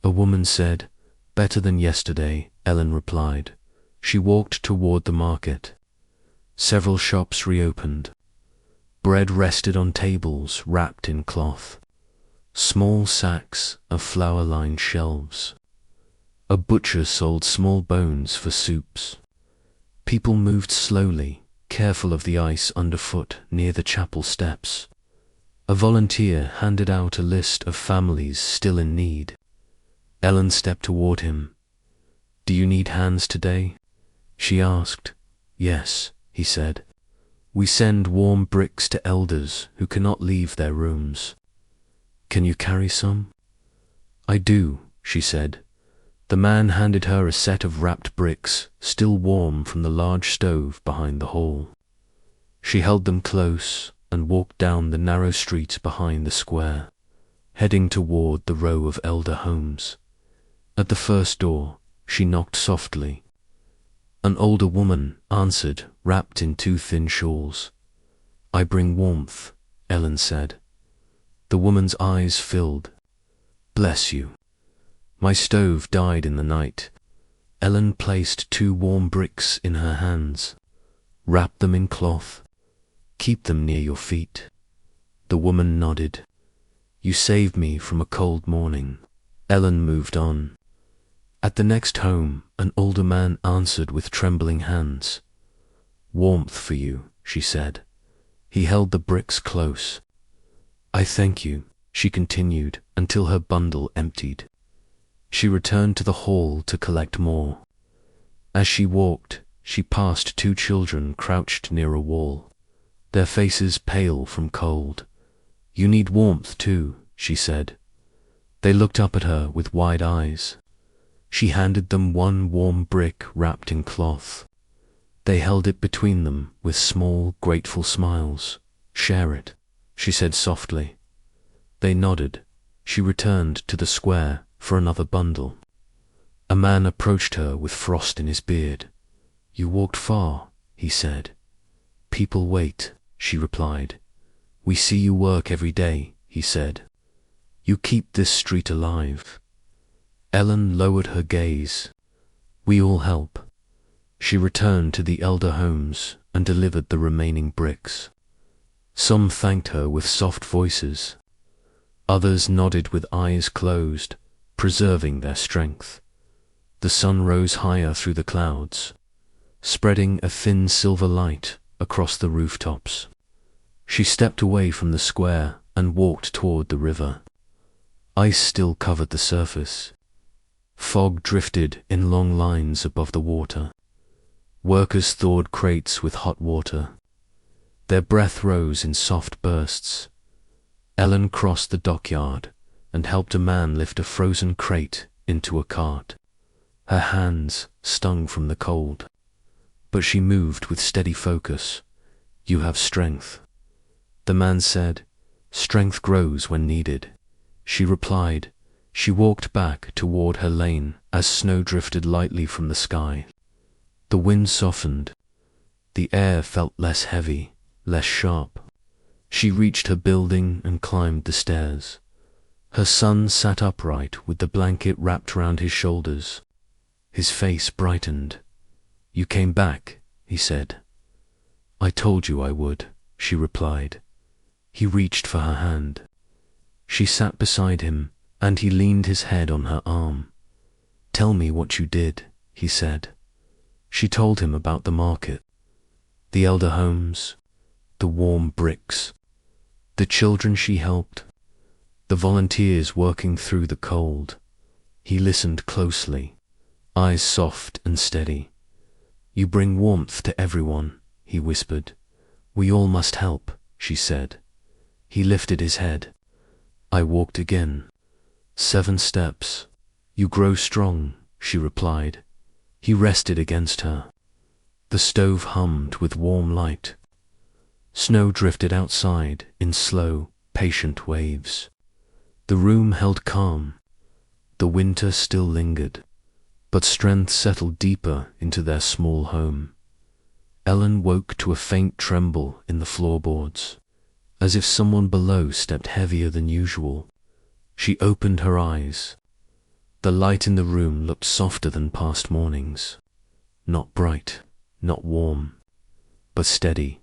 a woman said. "Better than yesterday," Ellen replied. She walked toward the market. Several shops reopened. Bread rested on tables wrapped in cloth. Small sacks of flour lined shelves. A butcher sold small bones for soups. People moved slowly, careful of the ice underfoot near the chapel steps. A volunteer handed out a list of families still in need. Ellen stepped toward him. "Do you need hands today?" she asked. "Yes," he said. "We send warm bricks to elders who cannot leave their rooms. Can you carry some?" "I do," she said. The man handed her a set of wrapped bricks, still warm from the large stove behind the hall. She held them close and walked down the narrow street behind the square, heading toward the row of elder homes. At the first door, she knocked softly. An older woman answered, wrapped in two thin shawls. "I bring warmth," Ellen said. The woman's eyes filled. "Bless you. My stove died in the night." Ellen placed two warm bricks in her hands. "Wrap them in cloth. Keep them near your feet." The woman nodded. "You saved me from a cold morning." Ellen moved on. At the next home, an older man answered with trembling hands. "Warmth for you," she said. He held the bricks close. "I thank you," she continued, until her bundle emptied. She returned to the hall to collect more. As she walked, she passed two children crouched near a wall, their faces pale from cold. "You need warmth too," she said. They looked up at her with wide eyes. She handed them one warm brick wrapped in cloth. They held it between them with small, grateful smiles. "Share it," she said softly. They nodded. She returned to the square for another bundle. A man approached her with frost in his beard. "You walked far," he said. "People wait," she replied. "We see you work every day," he said. "You keep this street alive." Ellen lowered her gaze. "We all help." She returned to the elder homes and delivered the remaining bricks. Some thanked her with soft voices. Others nodded with eyes closed, preserving their strength. The sun rose higher through the clouds, spreading a thin silver light across the rooftops. She stepped away from the square and walked toward the river. Ice still covered the surface. Fog drifted in long lines above the water. Workers thawed crates with hot water. Their breath rose in soft bursts. Ellen crossed the dockyard and helped a man lift a frozen crate into a cart. Her hands stung from the cold, but she moved with steady focus. "You have strength." The man said, "Strength grows when needed." She replied. She walked back toward her lane as snow drifted lightly from the sky. The wind softened. The air felt less heavy, less sharp. She reached her building and climbed the stairs. Her son sat upright with the blanket wrapped round his shoulders. His face brightened. "You came back," he said. "I told you I would," she replied. He reached for her hand. She sat beside him, and he leaned his head on her arm. "Tell me what you did," he said. She told him about the market, the elder homes, the warm bricks. The children she helped, the volunteers working through the cold. He listened closely, eyes soft and steady. You bring warmth to everyone, he whispered. We all must help, she said. He lifted his head. I walked again. 7 steps. You grow strong, she replied. He rested against her. The stove hummed with warm light. Snow drifted outside in slow, patient waves. The room held calm. The winter still lingered, but strength settled deeper into their small home. Ellen woke to a faint tremble in the floorboards, as if someone below stepped heavier than usual. She opened her eyes. The light in the room looked softer than past mornings. Not bright, not warm, but steady.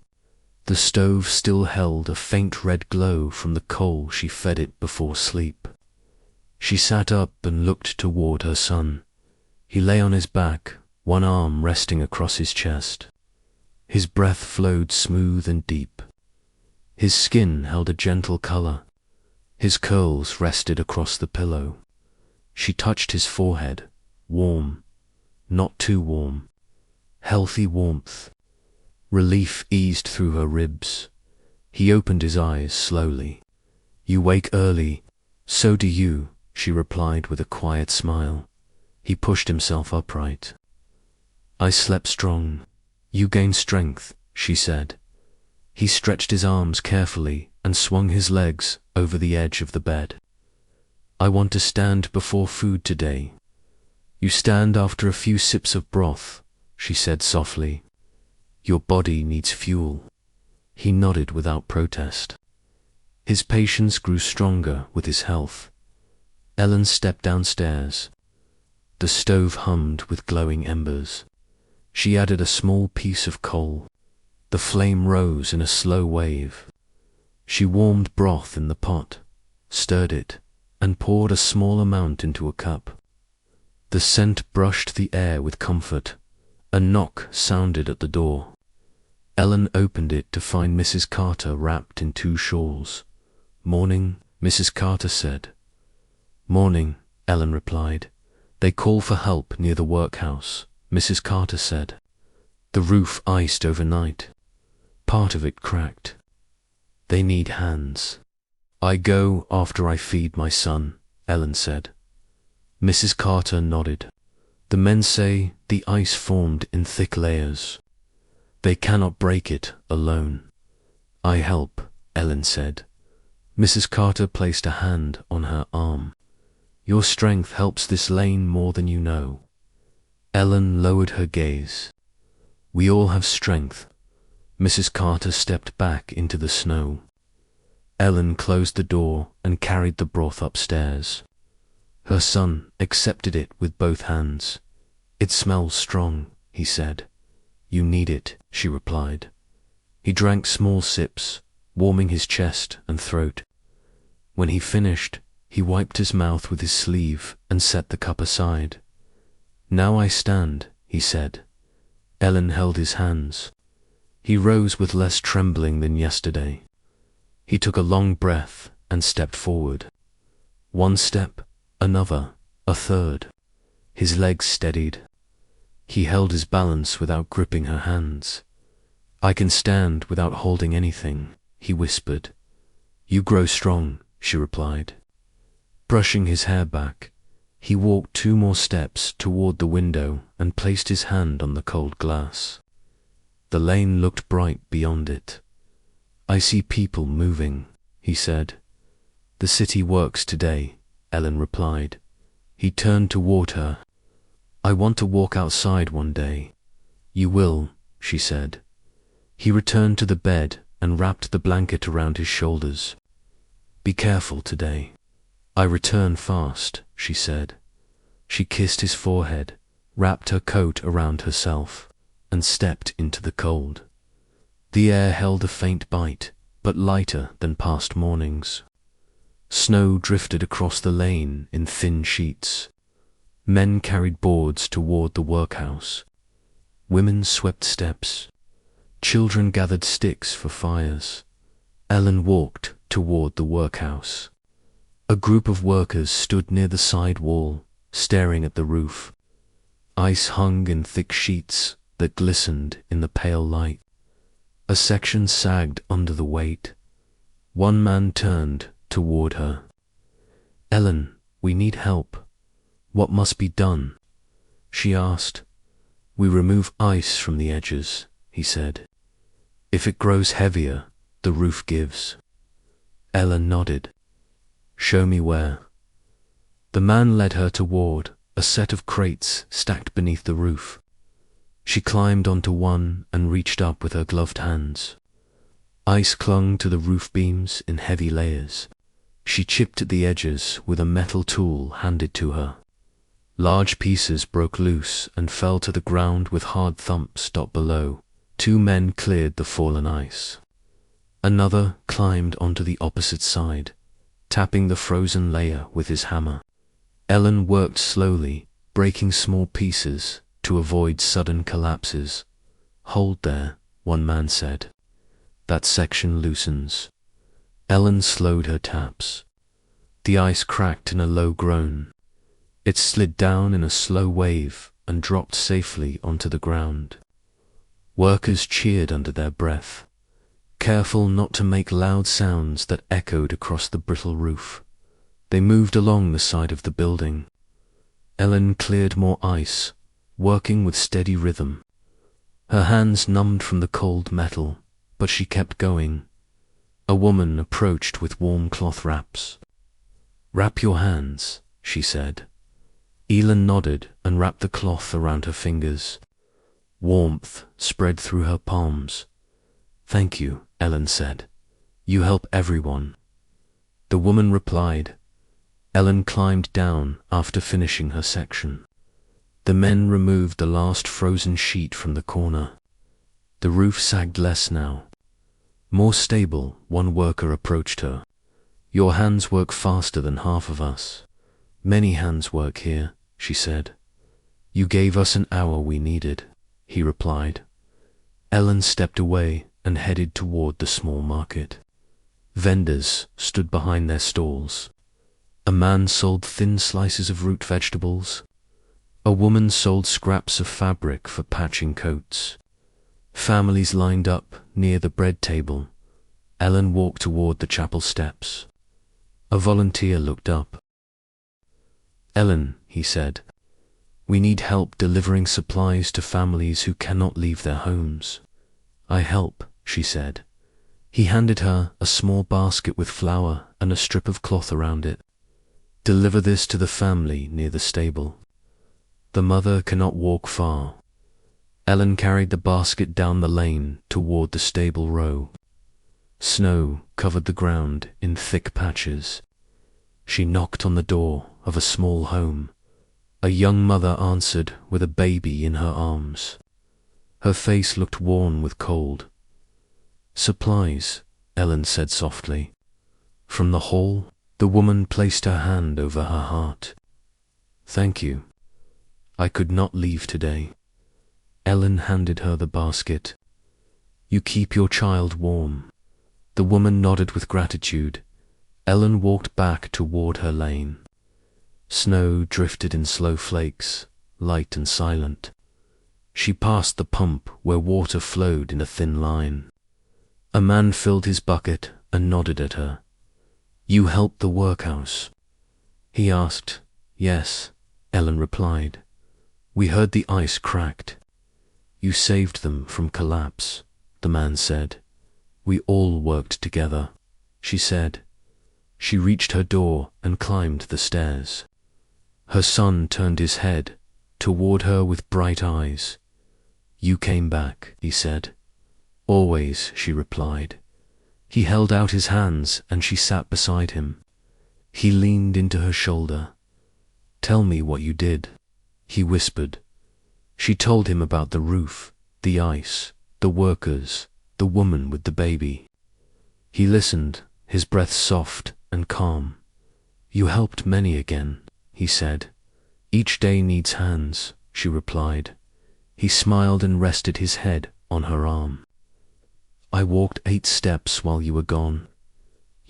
The stove still held a faint red glow from the coal she fed it before sleep. She sat up and looked toward her son. He lay on his back, one arm resting across his chest. His breath flowed smooth and deep. His skin held a gentle color. His curls rested across the pillow. She touched his forehead, warm, not too warm, healthy warmth. Relief eased through her ribs. He opened his eyes slowly. You wake early, so do you, she replied with a quiet smile. He pushed himself upright. I slept strong. You gain strength, she said. He stretched his arms carefully and swung his legs over the edge of the bed. I want to stand before food today. You stand after a few sips of broth, she said softly. Your body needs fuel. He nodded without protest. His patience grew stronger with his health. Ellen stepped downstairs. The stove hummed with glowing embers. She added a small piece of coal. The flame rose in a slow wave. She warmed broth in the pot, stirred it, and poured a small amount into a cup. The scent brushed the air with comfort. A knock sounded at the door. Ellen opened it to find Mrs. Carter wrapped in 2 shawls. Morning, Mrs. Carter said. Morning, Ellen replied. They call for help near the workhouse, Mrs. Carter said. The roof iced overnight. Part of it cracked. They need hands. I go after I feed my son, Ellen said. Mrs. Carter nodded. The men say the ice formed in thick layers. They cannot break it alone. I help, Ellen said. Mrs. Carter placed a hand on her arm. Your strength helps this lane more than you know. Ellen lowered her gaze. We all have strength. Mrs. Carter stepped back into the snow. Ellen closed the door and carried the broth upstairs. Her son accepted it with both hands. It smells strong, he said. You need it, she replied. He drank small sips, warming his chest and throat. When he finished, he wiped his mouth with his sleeve and set the cup aside. Now I stand, he said. Ellen held his hands. He rose with less trembling than yesterday. He took a long breath and stepped forward. 1 step, another, a third. His legs steadied. He held his balance without gripping her hands. I can stand without holding anything, he whispered. You grow strong, she replied. Brushing his hair back, he walked 2 more steps toward the window and placed his hand on the cold glass. The lane looked bright beyond it. I see people moving, he said. The city works today, Ellen replied. He turned toward her. I want to walk outside one day. You will, she said. He returned to the bed and wrapped the blanket around his shoulders. Be careful today. I return fast, she said. She kissed his forehead, wrapped her coat around herself, and stepped into the cold. The air held a faint bite, but lighter than past mornings. Snow drifted across the lane in thin sheets. Men carried boards toward the workhouse. Women swept steps. Children gathered sticks for fires. Ellen walked toward the workhouse. A group of workers stood near the side wall, staring at the roof. Ice hung in thick sheets that glistened in the pale light. A section sagged under the weight. One man turned toward her. "Ellen, we need help. What must be done?" she asked. "We remove ice from the edges," he said. "If it grows heavier, the roof gives." Ellen nodded. "Show me where." The man led her toward a set of crates stacked beneath the roof. She climbed onto one and reached up with her gloved hands. Ice clung to the roof beams in heavy layers. She chipped at the edges with a metal tool handed to her. Large pieces broke loose and fell to the ground with hard thumps below. 2 men cleared the fallen ice. Another climbed onto the opposite side, tapping the frozen layer with his hammer. Ellen worked slowly, breaking small pieces to avoid sudden collapses. "Hold there," one man said. "That section loosens." Ellen slowed her taps. The ice cracked in a low groan. It slid down in a slow wave and dropped safely onto the ground. Workers cheered under their breath, careful not to make loud sounds that echoed across the brittle roof. They moved along the side of the building. Ellen cleared more ice, working with steady rhythm. Her hands numbed from the cold metal, but she kept going. A woman approached with warm cloth wraps. "Wrap your hands," she said. Ellen nodded and wrapped the cloth around her fingers. Warmth spread through her palms. "Thank you," Ellen said. "You help everyone." The woman replied. Ellen climbed down after finishing her section. The men removed the last frozen sheet from the corner. The roof sagged less now. More stable, one worker approached her. "Your hands work faster than half of us." "Many hands work here," she said. "You gave us an hour we needed," he replied. Ellen stepped away and headed toward the small market. Vendors stood behind their stalls. A man sold thin slices of root vegetables. A woman sold scraps of fabric for patching coats. Families lined up near the bread table. Ellen walked toward the chapel steps. A volunteer looked up. "Ellen," he said, "we need help delivering supplies to families who cannot leave their homes." "I help," she said. He handed her a small basket with flour and a strip of cloth around it. "Deliver this to the family near the stable. The mother cannot walk far." Ellen carried the basket down the lane toward the stable row. Snow covered the ground in thick patches. She knocked on the door of a small home. A young mother answered with a baby in her arms. Her face looked worn with cold. "Supplies," Ellen said softly. From the hall, the woman placed her hand over her heart. "Thank you. I could not leave today." Ellen handed her the basket. "You keep your child warm." The woman nodded with gratitude. Ellen walked back toward her lane. Snow drifted in slow flakes, light and silent. She passed the pump where water flowed in a thin line. A man filled his bucket and nodded at her. "You helped the workhouse?" he asked. "Yes," Ellen replied. "We heard the ice cracked." "You saved them from collapse," the man said. "We all worked together," she said. She reached her door and climbed the stairs. Her son turned his head toward her with bright eyes. "You came back," he said. "Always," she replied. He held out his hands and she sat beside him. He leaned into her shoulder. "Tell me what you did," he whispered. She told him about the roof, the ice, the workers, the woman with the baby. He listened, his breath soft and calm. "You helped many again," he said. "Each day needs hands," she replied. He smiled and rested his head on her arm. "I walked 8 steps while you were gone.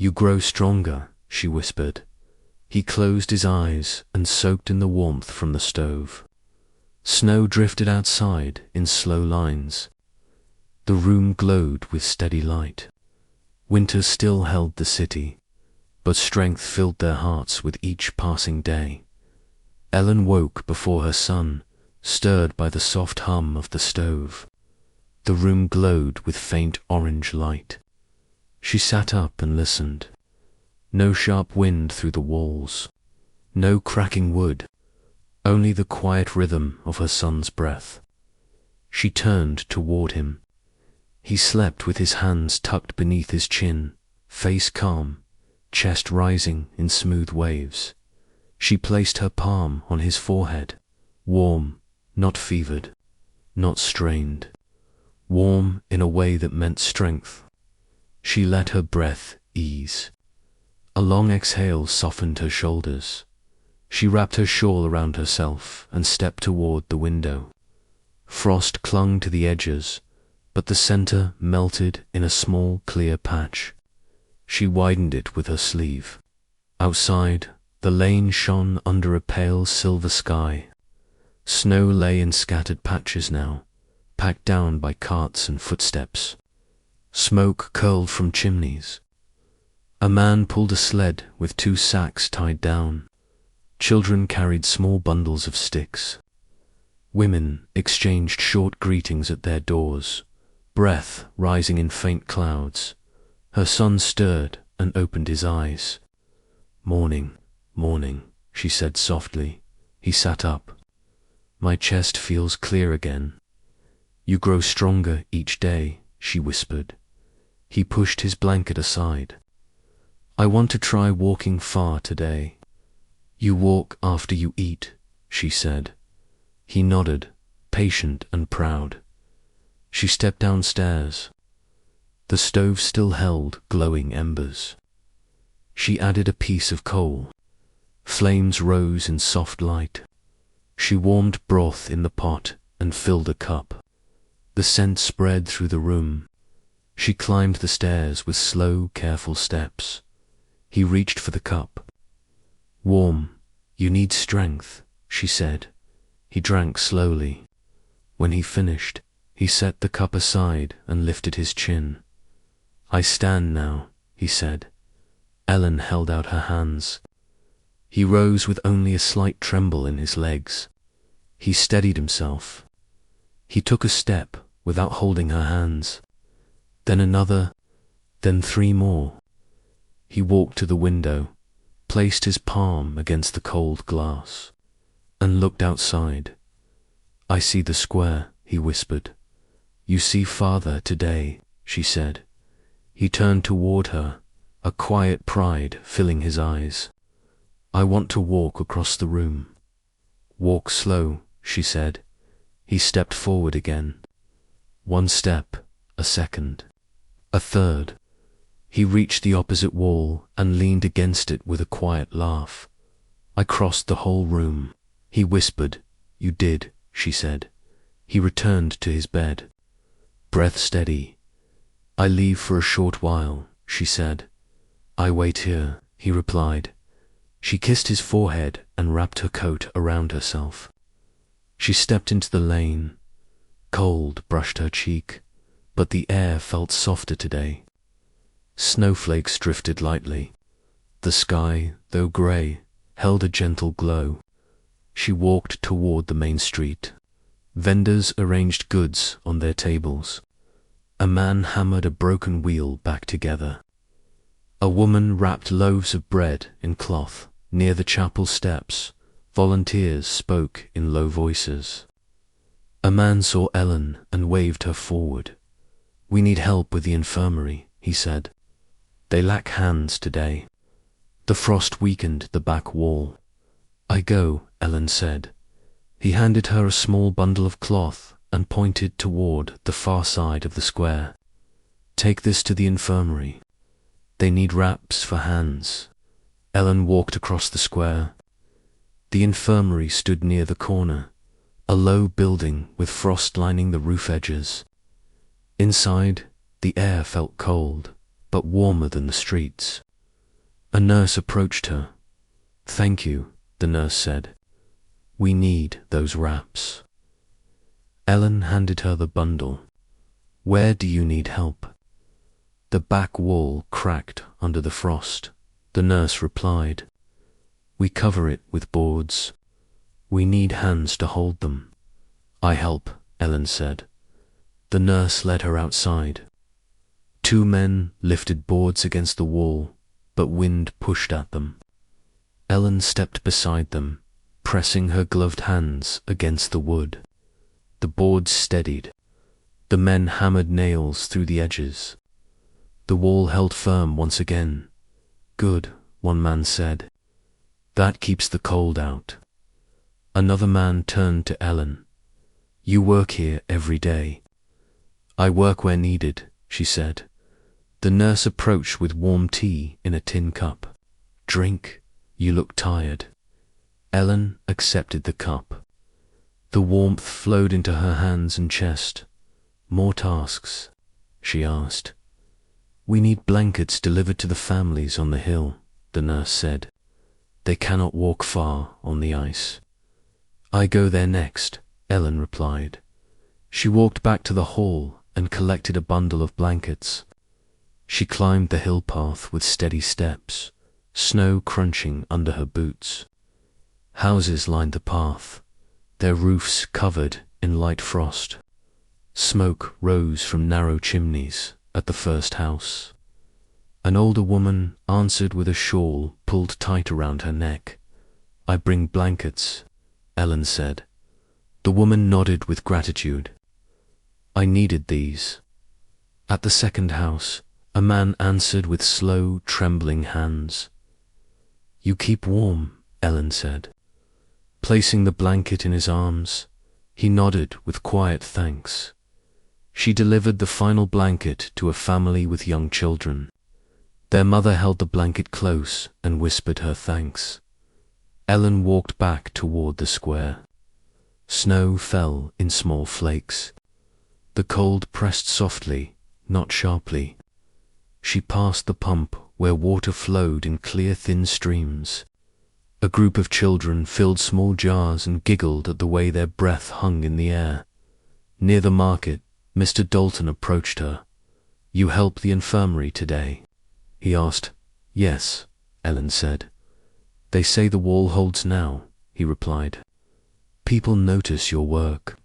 You grow stronger, she whispered. He closed his eyes and soaked in the warmth from the stove. Snow drifted outside in slow lines. The room glowed with steady light. Winter still held the city, but strength filled their hearts with each passing day. Ellen woke before her son, stirred by the soft hum of the stove. The room glowed with faint orange light. She sat up and listened. No sharp wind through the walls, no cracking wood, only the quiet rhythm of her son's breath. She turned toward him. He slept with his hands tucked beneath his chin, face calm, chest rising in smooth waves. She placed her palm on his forehead, warm, not fevered, not strained, warm in a way that meant strength. She let her breath ease. A long exhale softened her shoulders. She wrapped her shawl around herself and stepped toward the window. Frost clung to the edges, but the center melted in a small, clear patch. She widened it with her sleeve. Outside, the lane shone under a pale silver sky. Snow lay in scattered patches now, packed down by carts and footsteps. Smoke curled from chimneys. A man pulled a sled with 2 sacks tied down. Children carried small bundles of sticks. Women exchanged short greetings at their doors, breath rising in faint clouds. Her son stirred and opened his eyes. "Morning, morning," she said softly. He sat up. "My chest feels clear again." "You grow stronger each day," she whispered. He pushed his blanket aside. "I want to try walking far today." "You walk after you eat," she said. He nodded, patient and proud. She stepped downstairs. The stove still held glowing embers. She added a piece of coal. Flames rose in soft light. She warmed broth in the pot and filled a cup. The scent spread through the room. She climbed the stairs with slow, careful steps. He reached for the cup. "Warm, you need strength," she said. He drank slowly. When he finished, he set the cup aside and lifted his chin. "I stand now," he said. Ellen held out her hands. He rose with only a slight tremble in his legs. He steadied himself. He took a step without holding her hands. Then another, then 3 more. He walked to the window, placed his palm against the cold glass, and looked outside. "I see the square," he whispered. "You see farther today," she said. He turned toward her, a quiet pride filling his eyes. "I want to walk across the room." "Walk slow," she said. He stepped forward again. 1 step, a second, a third. He reached the opposite wall and leaned against it with a quiet laugh. "I crossed the whole room," he whispered. "You did," she said. He returned to his bed. Breath steady. "I leave for a short while," she said. "I wait here," he replied. She kissed his forehead and wrapped her coat around herself. She stepped into the lane. Cold brushed her cheek, but the air felt softer today. Snowflakes drifted lightly. The sky, though grey, held a gentle glow. She walked toward the main street. Vendors arranged goods on their tables. A man hammered a broken wheel back together. A woman wrapped loaves of bread in cloth. Near the chapel steps, volunteers spoke in low voices. A man saw Ellen and waved her forward. "We need help with the infirmary," he said. "They lack hands today." The frost weakened the back wall. "I go," Ellen said. He handed her a small bundle of cloth and pointed toward the far side of the square. "Take this to the infirmary. They need wraps for hands." Ellen walked across the square. The infirmary stood near the corner, a low building with frost lining the roof edges. Inside, the air felt cold, but warmer than the streets. A nurse approached her. "Thank you," the nurse said. "We need those wraps." Ellen handed her the bundle. "Where do you need help?" "The back wall cracked under the frost," the nurse replied. "We cover it with boards. We need hands to hold them." "I help," Ellen said. The nurse led her outside. 2 men lifted boards against the wall, but wind pushed at them. Ellen stepped beside them, pressing her gloved hands against the wood. The boards steadied. The men hammered nails through the edges. The wall held firm once again. "Good," one man said. "That keeps the cold out." Another man turned to Ellen. "You work here every day." "I work where needed," she said. The nurse approached with warm tea in a tin cup. "Drink. You look tired." Ellen accepted the cup. The warmth flowed into her hands and chest. "More tasks?" she asked. "We need blankets delivered to the families on the hill," the nurse said. "They cannot walk far on the ice." "I go there next," Ellen replied. She walked back to the hall and collected a bundle of blankets. She climbed the hill path with steady steps, snow crunching under her boots. Houses lined the path, their roofs covered in light frost. Smoke rose from narrow chimneys at the first house. An older woman answered with a shawl pulled tight around her neck. "I bring blankets," Ellen said. The woman nodded with gratitude. "I needed these." At the second house, a man answered with slow, trembling hands. "You keep warm," Ellen said. Placing the blanket in his arms, he nodded with quiet thanks. She delivered the final blanket to a family with young children. Their mother held the blanket close and whispered her thanks. Ellen walked back toward the square. Snow fell in small flakes. The cold pressed softly, not sharply. She passed the pump where water flowed in clear, thin streams. A group of children filled small jars and giggled at the way their breath hung in the air. Near the market, Mr. Dalton approached her. "You help the infirmary today?" he asked. "Yes," Ellen said. "They say the wall holds now," he replied. "People notice your work."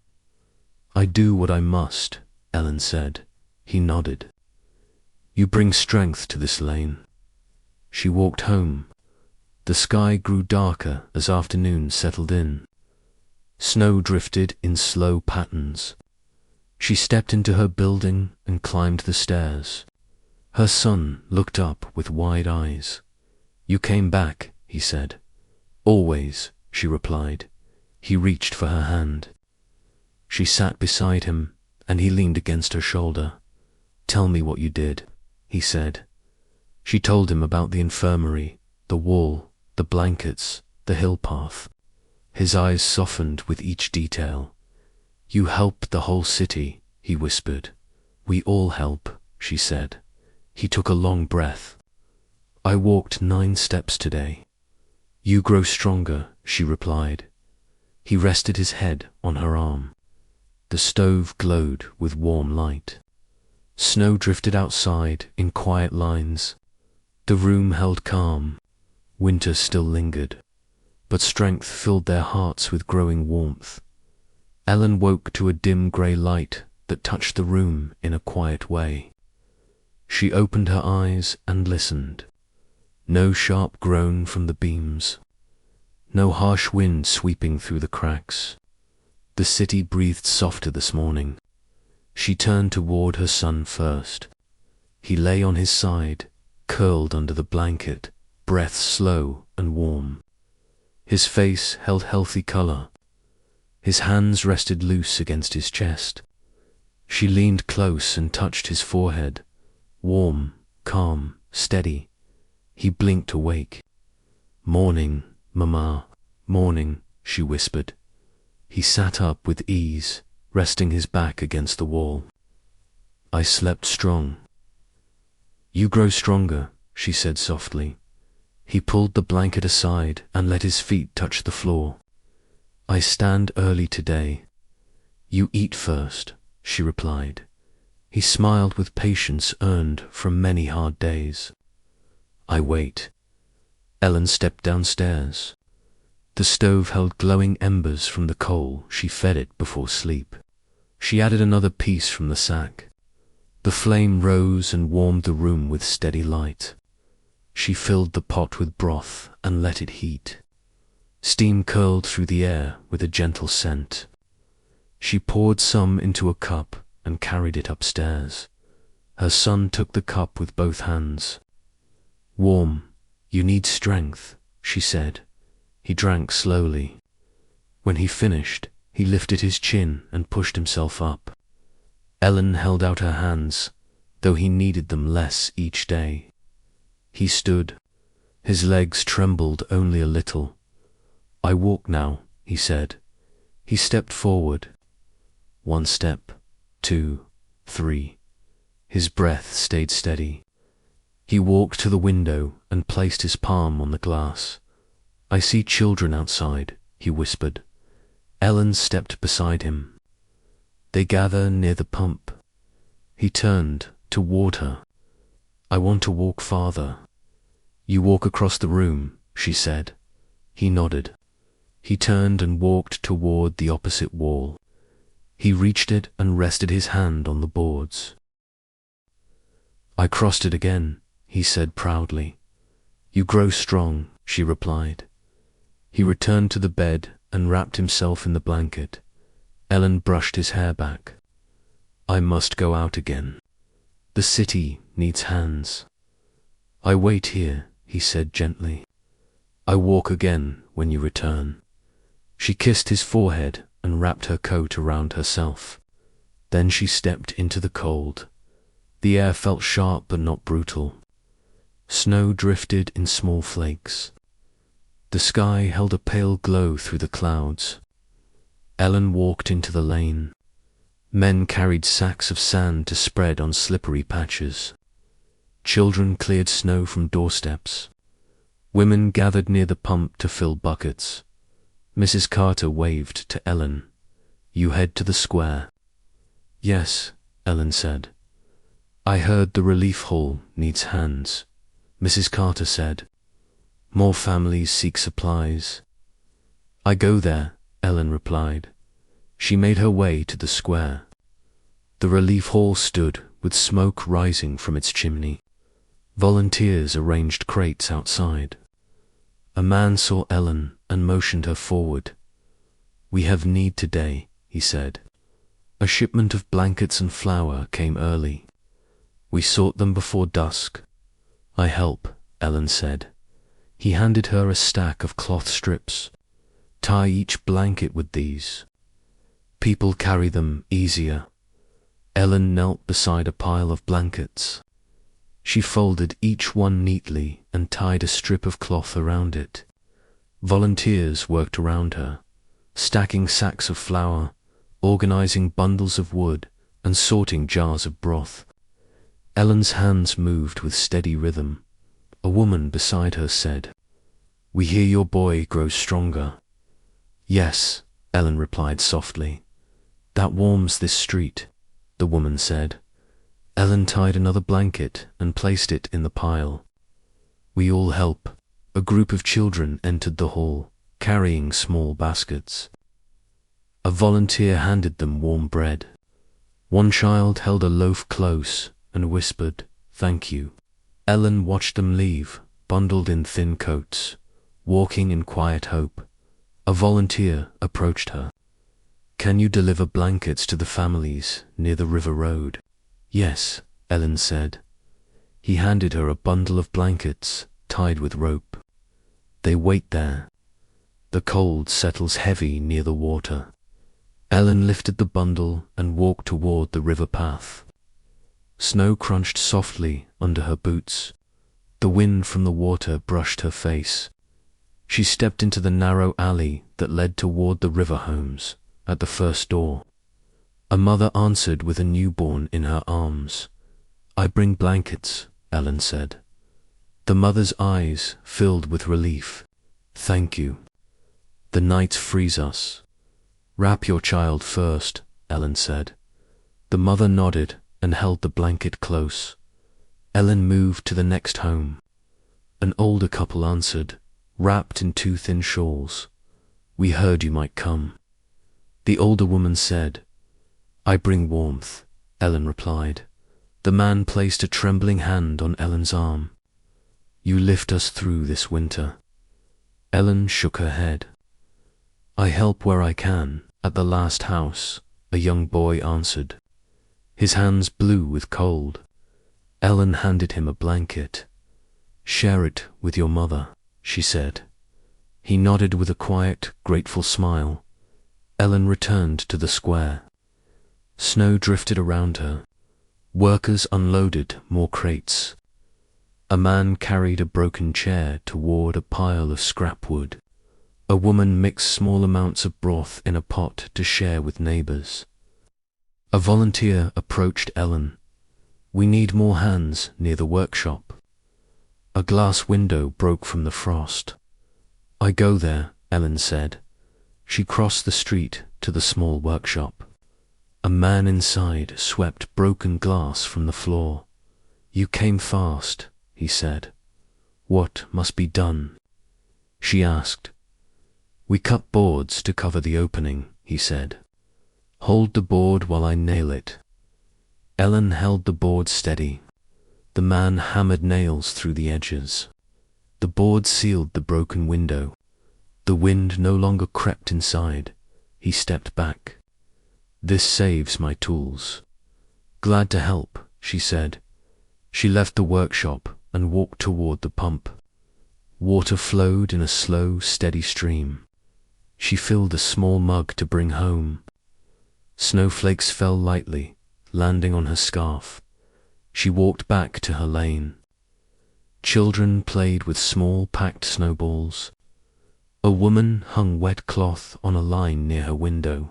"I do what I must," Ellen said. He nodded. "You bring strength to this lane." She walked home. The sky grew darker as afternoon settled in. Snow drifted in slow patterns. She stepped into her building and climbed the stairs. Her son looked up with wide eyes. "You came back," he said. "Always," she replied. He reached for her hand. She sat beside him, and he leaned against her shoulder. "Tell me what you did," he said. She told him about the infirmary, the wall, the blankets, the hill path. His eyes softened with each detail. "You helped the whole city," he whispered. "We all help," she said. He took a long breath. "I walked 9 steps today." "You grow stronger," she replied. He rested his head on her arm. The stove glowed with warm light. Snow drifted outside in quiet lines. The room held calm. Winter still lingered, but strength filled their hearts with growing warmth. Ellen woke to a dim grey light that touched the room in a quiet way. She opened her eyes and listened. No sharp groan from the beams. No harsh wind sweeping through the cracks. The city breathed softer this morning. She turned toward her son first. He lay on his side, curled under the blanket, breath slow and warm. His face held healthy color. His hands rested loose against his chest. She leaned close and touched his forehead. Warm, calm, steady. He blinked awake. "Morning, Mama, morning," she whispered. He sat up with ease, resting his back against the wall. "I slept strong." "You grow stronger," she said softly. He pulled the blanket aside and let his feet touch the floor. I stand early today. You eat first, she replied. He smiled with patience earned from many hard days. I wait. Ellen stepped downstairs. The stove held glowing embers from the coal she fed it before sleep. She added another piece from the sack. The flame rose and warmed the room with steady light. She filled the pot with broth and let it heat. Steam curled through the air with a gentle scent. She poured some into a cup and carried it upstairs. Her son took the cup with both hands. Warm, you need strength, she said. He drank slowly. When he finished, he lifted his chin and pushed himself up. Ellen held out her hands, though he needed them less each day. He stood. His legs trembled only a little. I walk now, he said. He stepped forward. 1 step, 2, 3. His breath stayed steady. He walked to the window and placed his palm on the glass. I see children outside, he whispered. Ellen stepped beside him. They gather near the pump. He turned toward her. I want to walk farther. You walk across the room, she said. He nodded. He turned and walked toward the opposite wall. He reached it and rested his hand on the boards. I crossed it again, he said proudly. You grow strong, she replied. He returned to the bed and wrapped himself in the blanket. Ellen brushed his hair back. I must go out again. The city needs hands. I wait here, he said gently. I walk again when you return. She kissed his forehead and wrapped her coat around herself. Then she stepped into the cold. The air felt sharp but not brutal. Snow drifted in small flakes. The sky held a pale glow through the clouds. Ellen walked into the lane. Men carried sacks of sand to spread on slippery patches. Children cleared snow from doorsteps. Women gathered near the pump to fill buckets. Mrs. Carter waved to Ellen. You head to the square. Yes, Ellen said. I heard the relief hall needs hands. Mrs. Carter said. More families seek supplies. I go there, Ellen replied. She made her way to the square. The relief hall stood with smoke rising from its chimney. Volunteers arranged crates outside. A man saw Ellen and motioned her forward. We have need today, he said. A shipment of blankets and flour came early. We sought them before dusk. I help, Ellen said. He handed her a stack of cloth strips. Tie each blanket with these. People carry them easier. Ellen knelt beside a pile of blankets. She folded each one neatly and tied a strip of cloth around it. Volunteers worked around her, stacking sacks of flour, organizing bundles of wood, and sorting jars of broth. Ellen's hands moved with steady rhythm. A woman beside her said, We hear your boy grows stronger. Yes, Ellen replied softly. That warms this street, the woman said. Ellen tied another blanket and placed it in the pile. We all help. A group of children entered the hall, carrying small baskets. A volunteer handed them warm bread. One child held a loaf close and whispered, Thank you. Ellen watched them leave, bundled in thin coats, walking in quiet hope. A volunteer approached her. Can you deliver blankets to the families near the river road? Yes, Ellen said. He handed her a bundle of blankets tied with rope. They wait there. The cold settles heavy near the water. Ellen lifted the bundle and walked toward the river path. Snow crunched softly under her boots. The wind from the water brushed her face. She stepped into the narrow alley that led toward the river homes at the first door. A mother answered with a newborn in her arms. I bring blankets, Ellen said. The mother's eyes filled with relief. Thank you. The nights freeze us. Wrap your child first, Ellen said. The mother nodded and held the blanket close. Ellen moved to the next home. An older couple answered, wrapped in 2 thin shawls. We heard you might come. The older woman said, I bring warmth, Ellen replied. The man placed a trembling hand on Ellen's arm. You lift us through this winter. Ellen shook her head. I help where I can, at the last house, a young boy answered. His hands blue with cold. Ellen handed him a blanket. Share it with your mother, she said. He nodded with a quiet, grateful smile. Ellen returned to the square. Snow drifted around her. Workers unloaded more crates. A man carried a broken chair toward a pile of scrap wood. A woman mixed small amounts of broth in a pot to share with neighbors. A volunteer approached Ellen. We need more hands near the workshop. A glass window broke from the frost. I go there, Ellen said. She crossed the street to the small workshop. A man inside swept broken glass from the floor. You came fast, he said. What must be done? She asked. We cut boards to cover the opening, he said. Hold the board while I nail it. Ellen held the board steady. The man hammered nails through the edges. The board sealed the broken window. The wind no longer crept inside. He stepped back. This saves my tools. Glad to help, she said. She left the workshop and walked toward the pump. Water flowed in a slow, steady stream. She filled a small mug to bring home. Snowflakes fell lightly, landing on her scarf. She walked back to her lane. Children played with small packed snowballs. A woman hung wet cloth on a line near her window.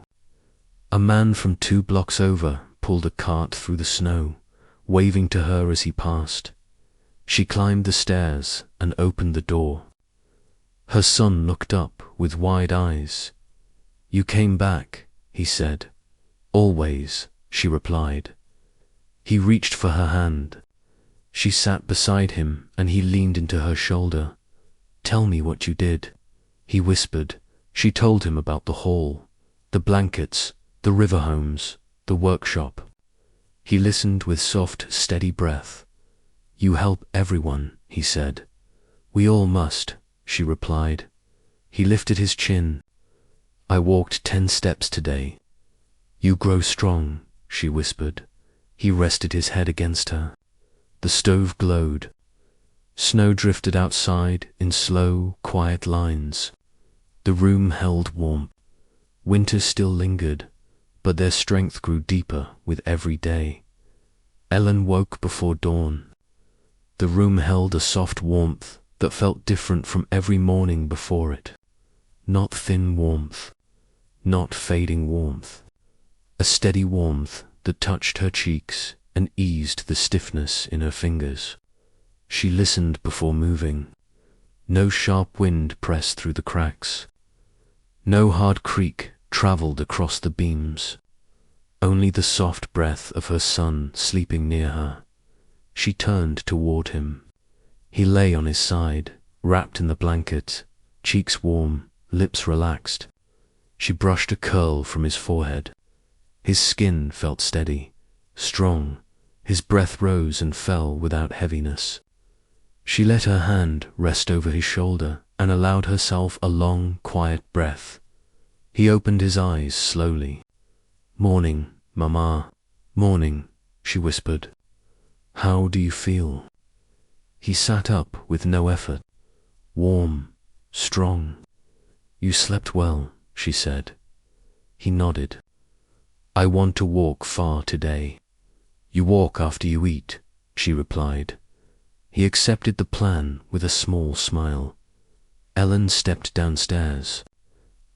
A man from 2 blocks over pulled a cart through the snow, waving to her as he passed. She climbed the stairs and opened the door. Her son looked up with wide eyes. You came back, he said. Always, she replied. He reached for her hand. She sat beside him and he leaned into her shoulder. Tell me what you did, he whispered. She told him about the hall, the blankets, the river homes, the workshop. He listened with soft, steady breath. You help everyone, he said. We all must, she replied. He lifted his chin. I walked 10 steps today. You grow strong, she whispered. He rested his head against her. The stove glowed. Snow drifted outside in slow, quiet lines. The room held warmth. Winter still lingered, but their strength grew deeper with every day. Ellen woke before dawn. The room held a soft warmth that felt different from every morning before it. Not thin warmth, not fading warmth. A steady warmth that touched her cheeks and eased the stiffness in her fingers. She listened before moving. No sharp wind pressed through the cracks. No hard creak traveled across the beams. Only the soft breath of her son sleeping near her. She turned toward him. He lay on his side, wrapped in the blanket, cheeks warm, lips relaxed. She brushed a curl from his forehead. His skin felt steady, strong. His breath rose and fell without heaviness. She let her hand rest over his shoulder and allowed herself a long, quiet breath. He opened his eyes slowly. Morning, Mama. Morning, she whispered. How do you feel? He sat up with no effort. Warm, strong. You slept well, she said. He nodded. I want to walk far today. You walk after you eat, she replied. He accepted the plan with a small smile. Ellen stepped downstairs.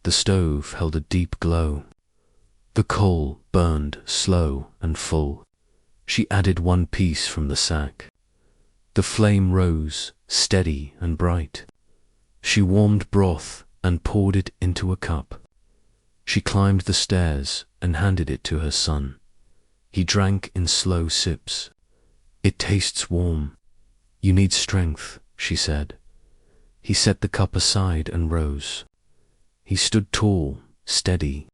The stove held a deep glow. The coal burned slow and full. She added one piece from the sack. The flame rose, steady and bright. She warmed broth and poured it into a cup. She climbed the stairs and handed it to her son. He drank in slow sips. "It tastes warm. You need strength," she said. He set the cup aside and rose. He stood tall, steady.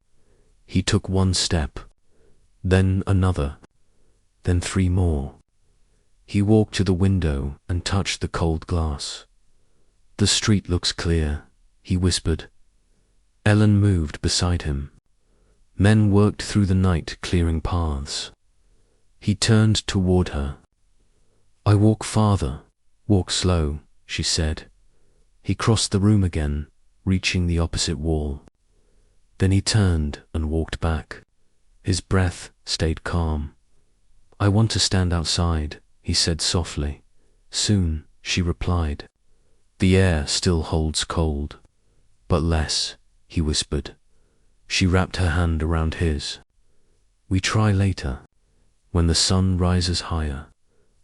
He took one step, then another, then 3 more. He walked to the window and touched the cold glass. "The street looks clear," he whispered. Ellen moved beside him. Men worked through the night clearing paths. He turned toward her. "I walk farther. Walk slow," she said. He crossed the room again, reaching the opposite wall. Then he turned and walked back. His breath stayed calm. "I want to stand outside," he said softly. "Soon," she replied. "The air still holds cold." "But less," he whispered. She wrapped her hand around his. "We try later, when the sun rises higher."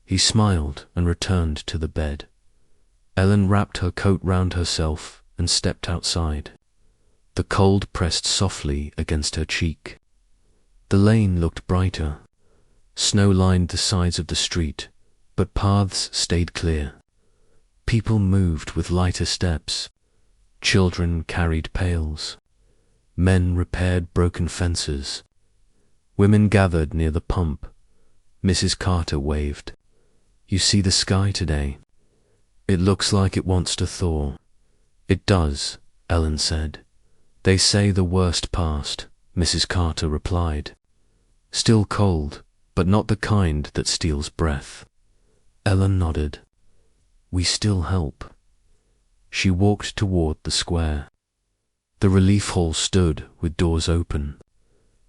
He smiled and returned to the bed. Ellen wrapped her coat round herself and stepped outside. The cold pressed softly against her cheek. The lane looked brighter. Snow lined the sides of the street, but paths stayed clear. People moved with lighter steps. Children carried pails. Men repaired broken fences. Women gathered near the pump. Mrs. Carter waved. "You see the sky today? It looks like it wants to thaw." "It does," Ellen said. "They say the worst passed," Mrs. Carter replied. "Still cold, but not the kind that steals breath." Ellen nodded. "We still help." She walked toward the square. The relief hall stood with doors open.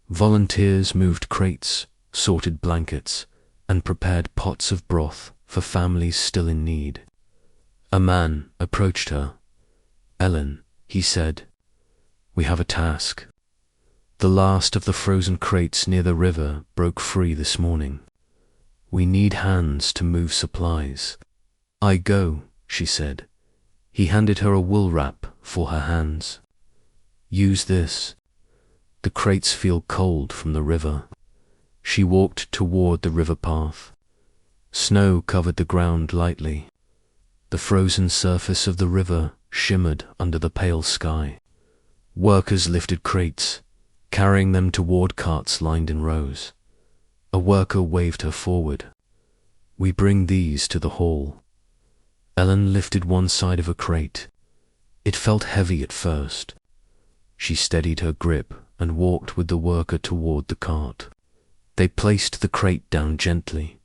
Volunteers moved crates, sorted blankets, and prepared pots of broth for families still in need. A man approached her. "Ellen," he said, "we have a task. The last of the frozen crates near the river broke free this morning. We need hands to move supplies." "I go," she said. He handed her a wool wrap for her hands. "Use this. The crates feel cold from the river." She walked toward the river path. Snow covered the ground lightly. The frozen surface of the river shimmered under the pale sky. Workers lifted crates, carrying them toward carts lined in rows. A worker waved her forward. "We bring these to the hall." Ellen lifted one side of a crate. It felt heavy at first. She steadied her grip and walked with the worker toward the cart. They placed the crate down gently.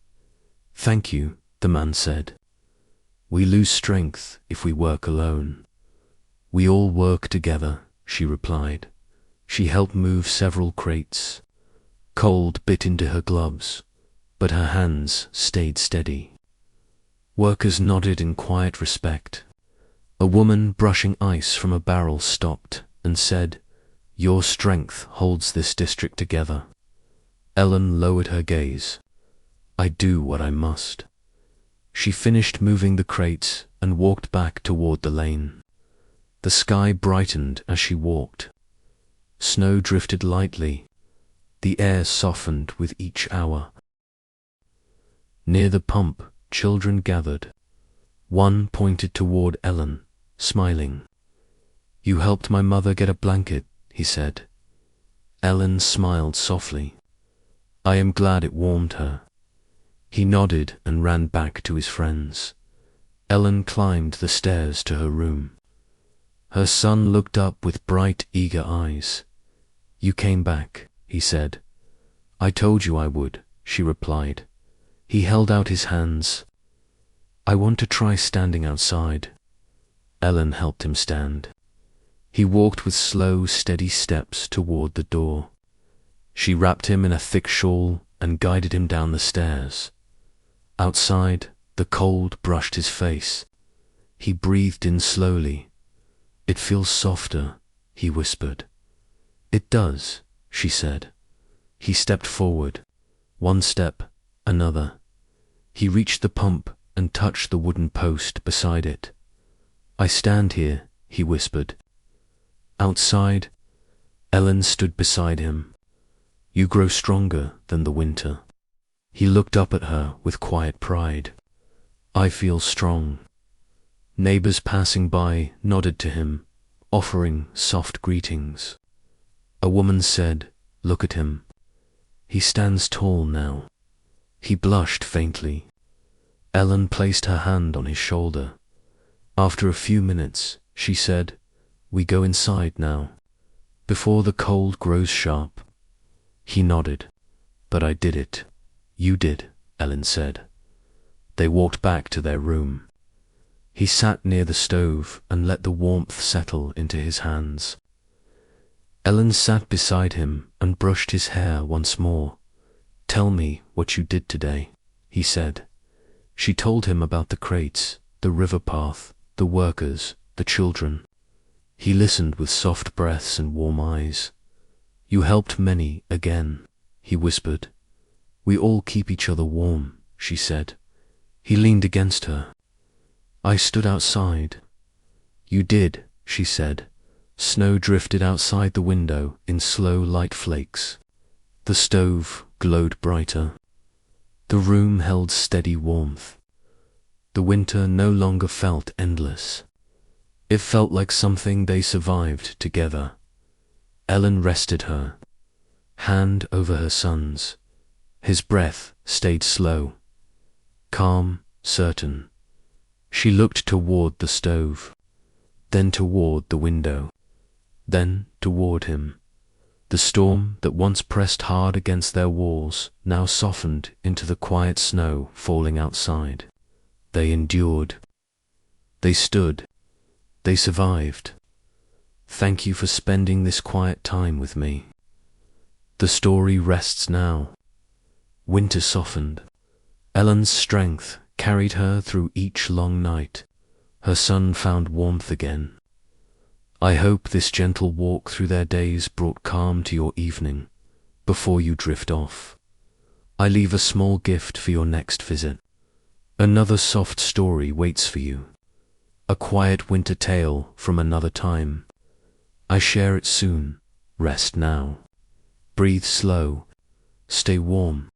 "Thank you," the man said. "We lose strength if we work alone." "We all work together," she replied. She helped move several crates. Cold bit into her gloves, but her hands stayed steady. Workers nodded in quiet respect. A woman brushing ice from a barrel stopped and said, "Your strength holds this district together." Ellen lowered her gaze. "I do what I must." She finished moving the crates and walked back toward the lane. The sky brightened as she walked. Snow drifted lightly. The air softened with each hour. Near the pump, children gathered. One pointed toward Ellen, smiling. "You helped my mother get a blanket," he said. Ellen smiled softly. "I am glad it warmed her." He nodded and ran back to his friends. Ellen climbed the stairs to her room. Her son looked up with bright, eager eyes. "You came back," he said. "I told you I would," she replied. He held out his hands. "I want to try standing outside." Ellen helped him stand. He walked with slow, steady steps toward the door. She wrapped him in a thick shawl and guided him down the stairs. Outside, the cold brushed his face. He breathed in slowly. "It feels softer," he whispered. "It does," she said. He stepped forward. One step, another. He reached the pump and touched the wooden post beside it. I stand here, he whispered. Outside, Ellen stood beside him. You grow stronger than the winter. He looked up at her with quiet pride. I feel strong. Neighbors passing by nodded to him, offering soft greetings. A woman said, Look at him. He stands tall now. He blushed faintly. Ellen placed her hand on his shoulder. After a few minutes, she said, We go inside now, before the cold grows sharp. He nodded. But I did it. You did, Ellen said. They walked back to their room. He sat near the stove and let the warmth settle into his hands. Ellen sat beside him and brushed his hair once more. Tell me what you did today, he said. She told him about the crates, the river path, the workers, the children. He listened with soft breaths and warm eyes. You helped many again, he whispered. We all keep each other warm, she said. He leaned against her. I stood outside. You did, she said. Snow drifted outside the window in slow light flakes. The stove glowed brighter. The room held steady warmth. The winter no longer felt endless. It felt like something they survived together. Ellen rested her hand over her son's. His breath stayed slow, calm, certain. She looked toward the stove, then toward the window, then toward him. The storm that once pressed hard against their walls now softened into the quiet snow falling outside. They endured. They stood. They survived. Thank you for spending this quiet time with me. The story rests now. Winter softened. Ellen's strength carried her through each long night. Her son found warmth again. I hope this gentle walk through their days brought calm to your evening before you drift off. I leave a small gift for your next visit. Another soft story waits for you. A quiet winter tale from another time. I share it soon. Rest now. Breathe slow. Stay warm.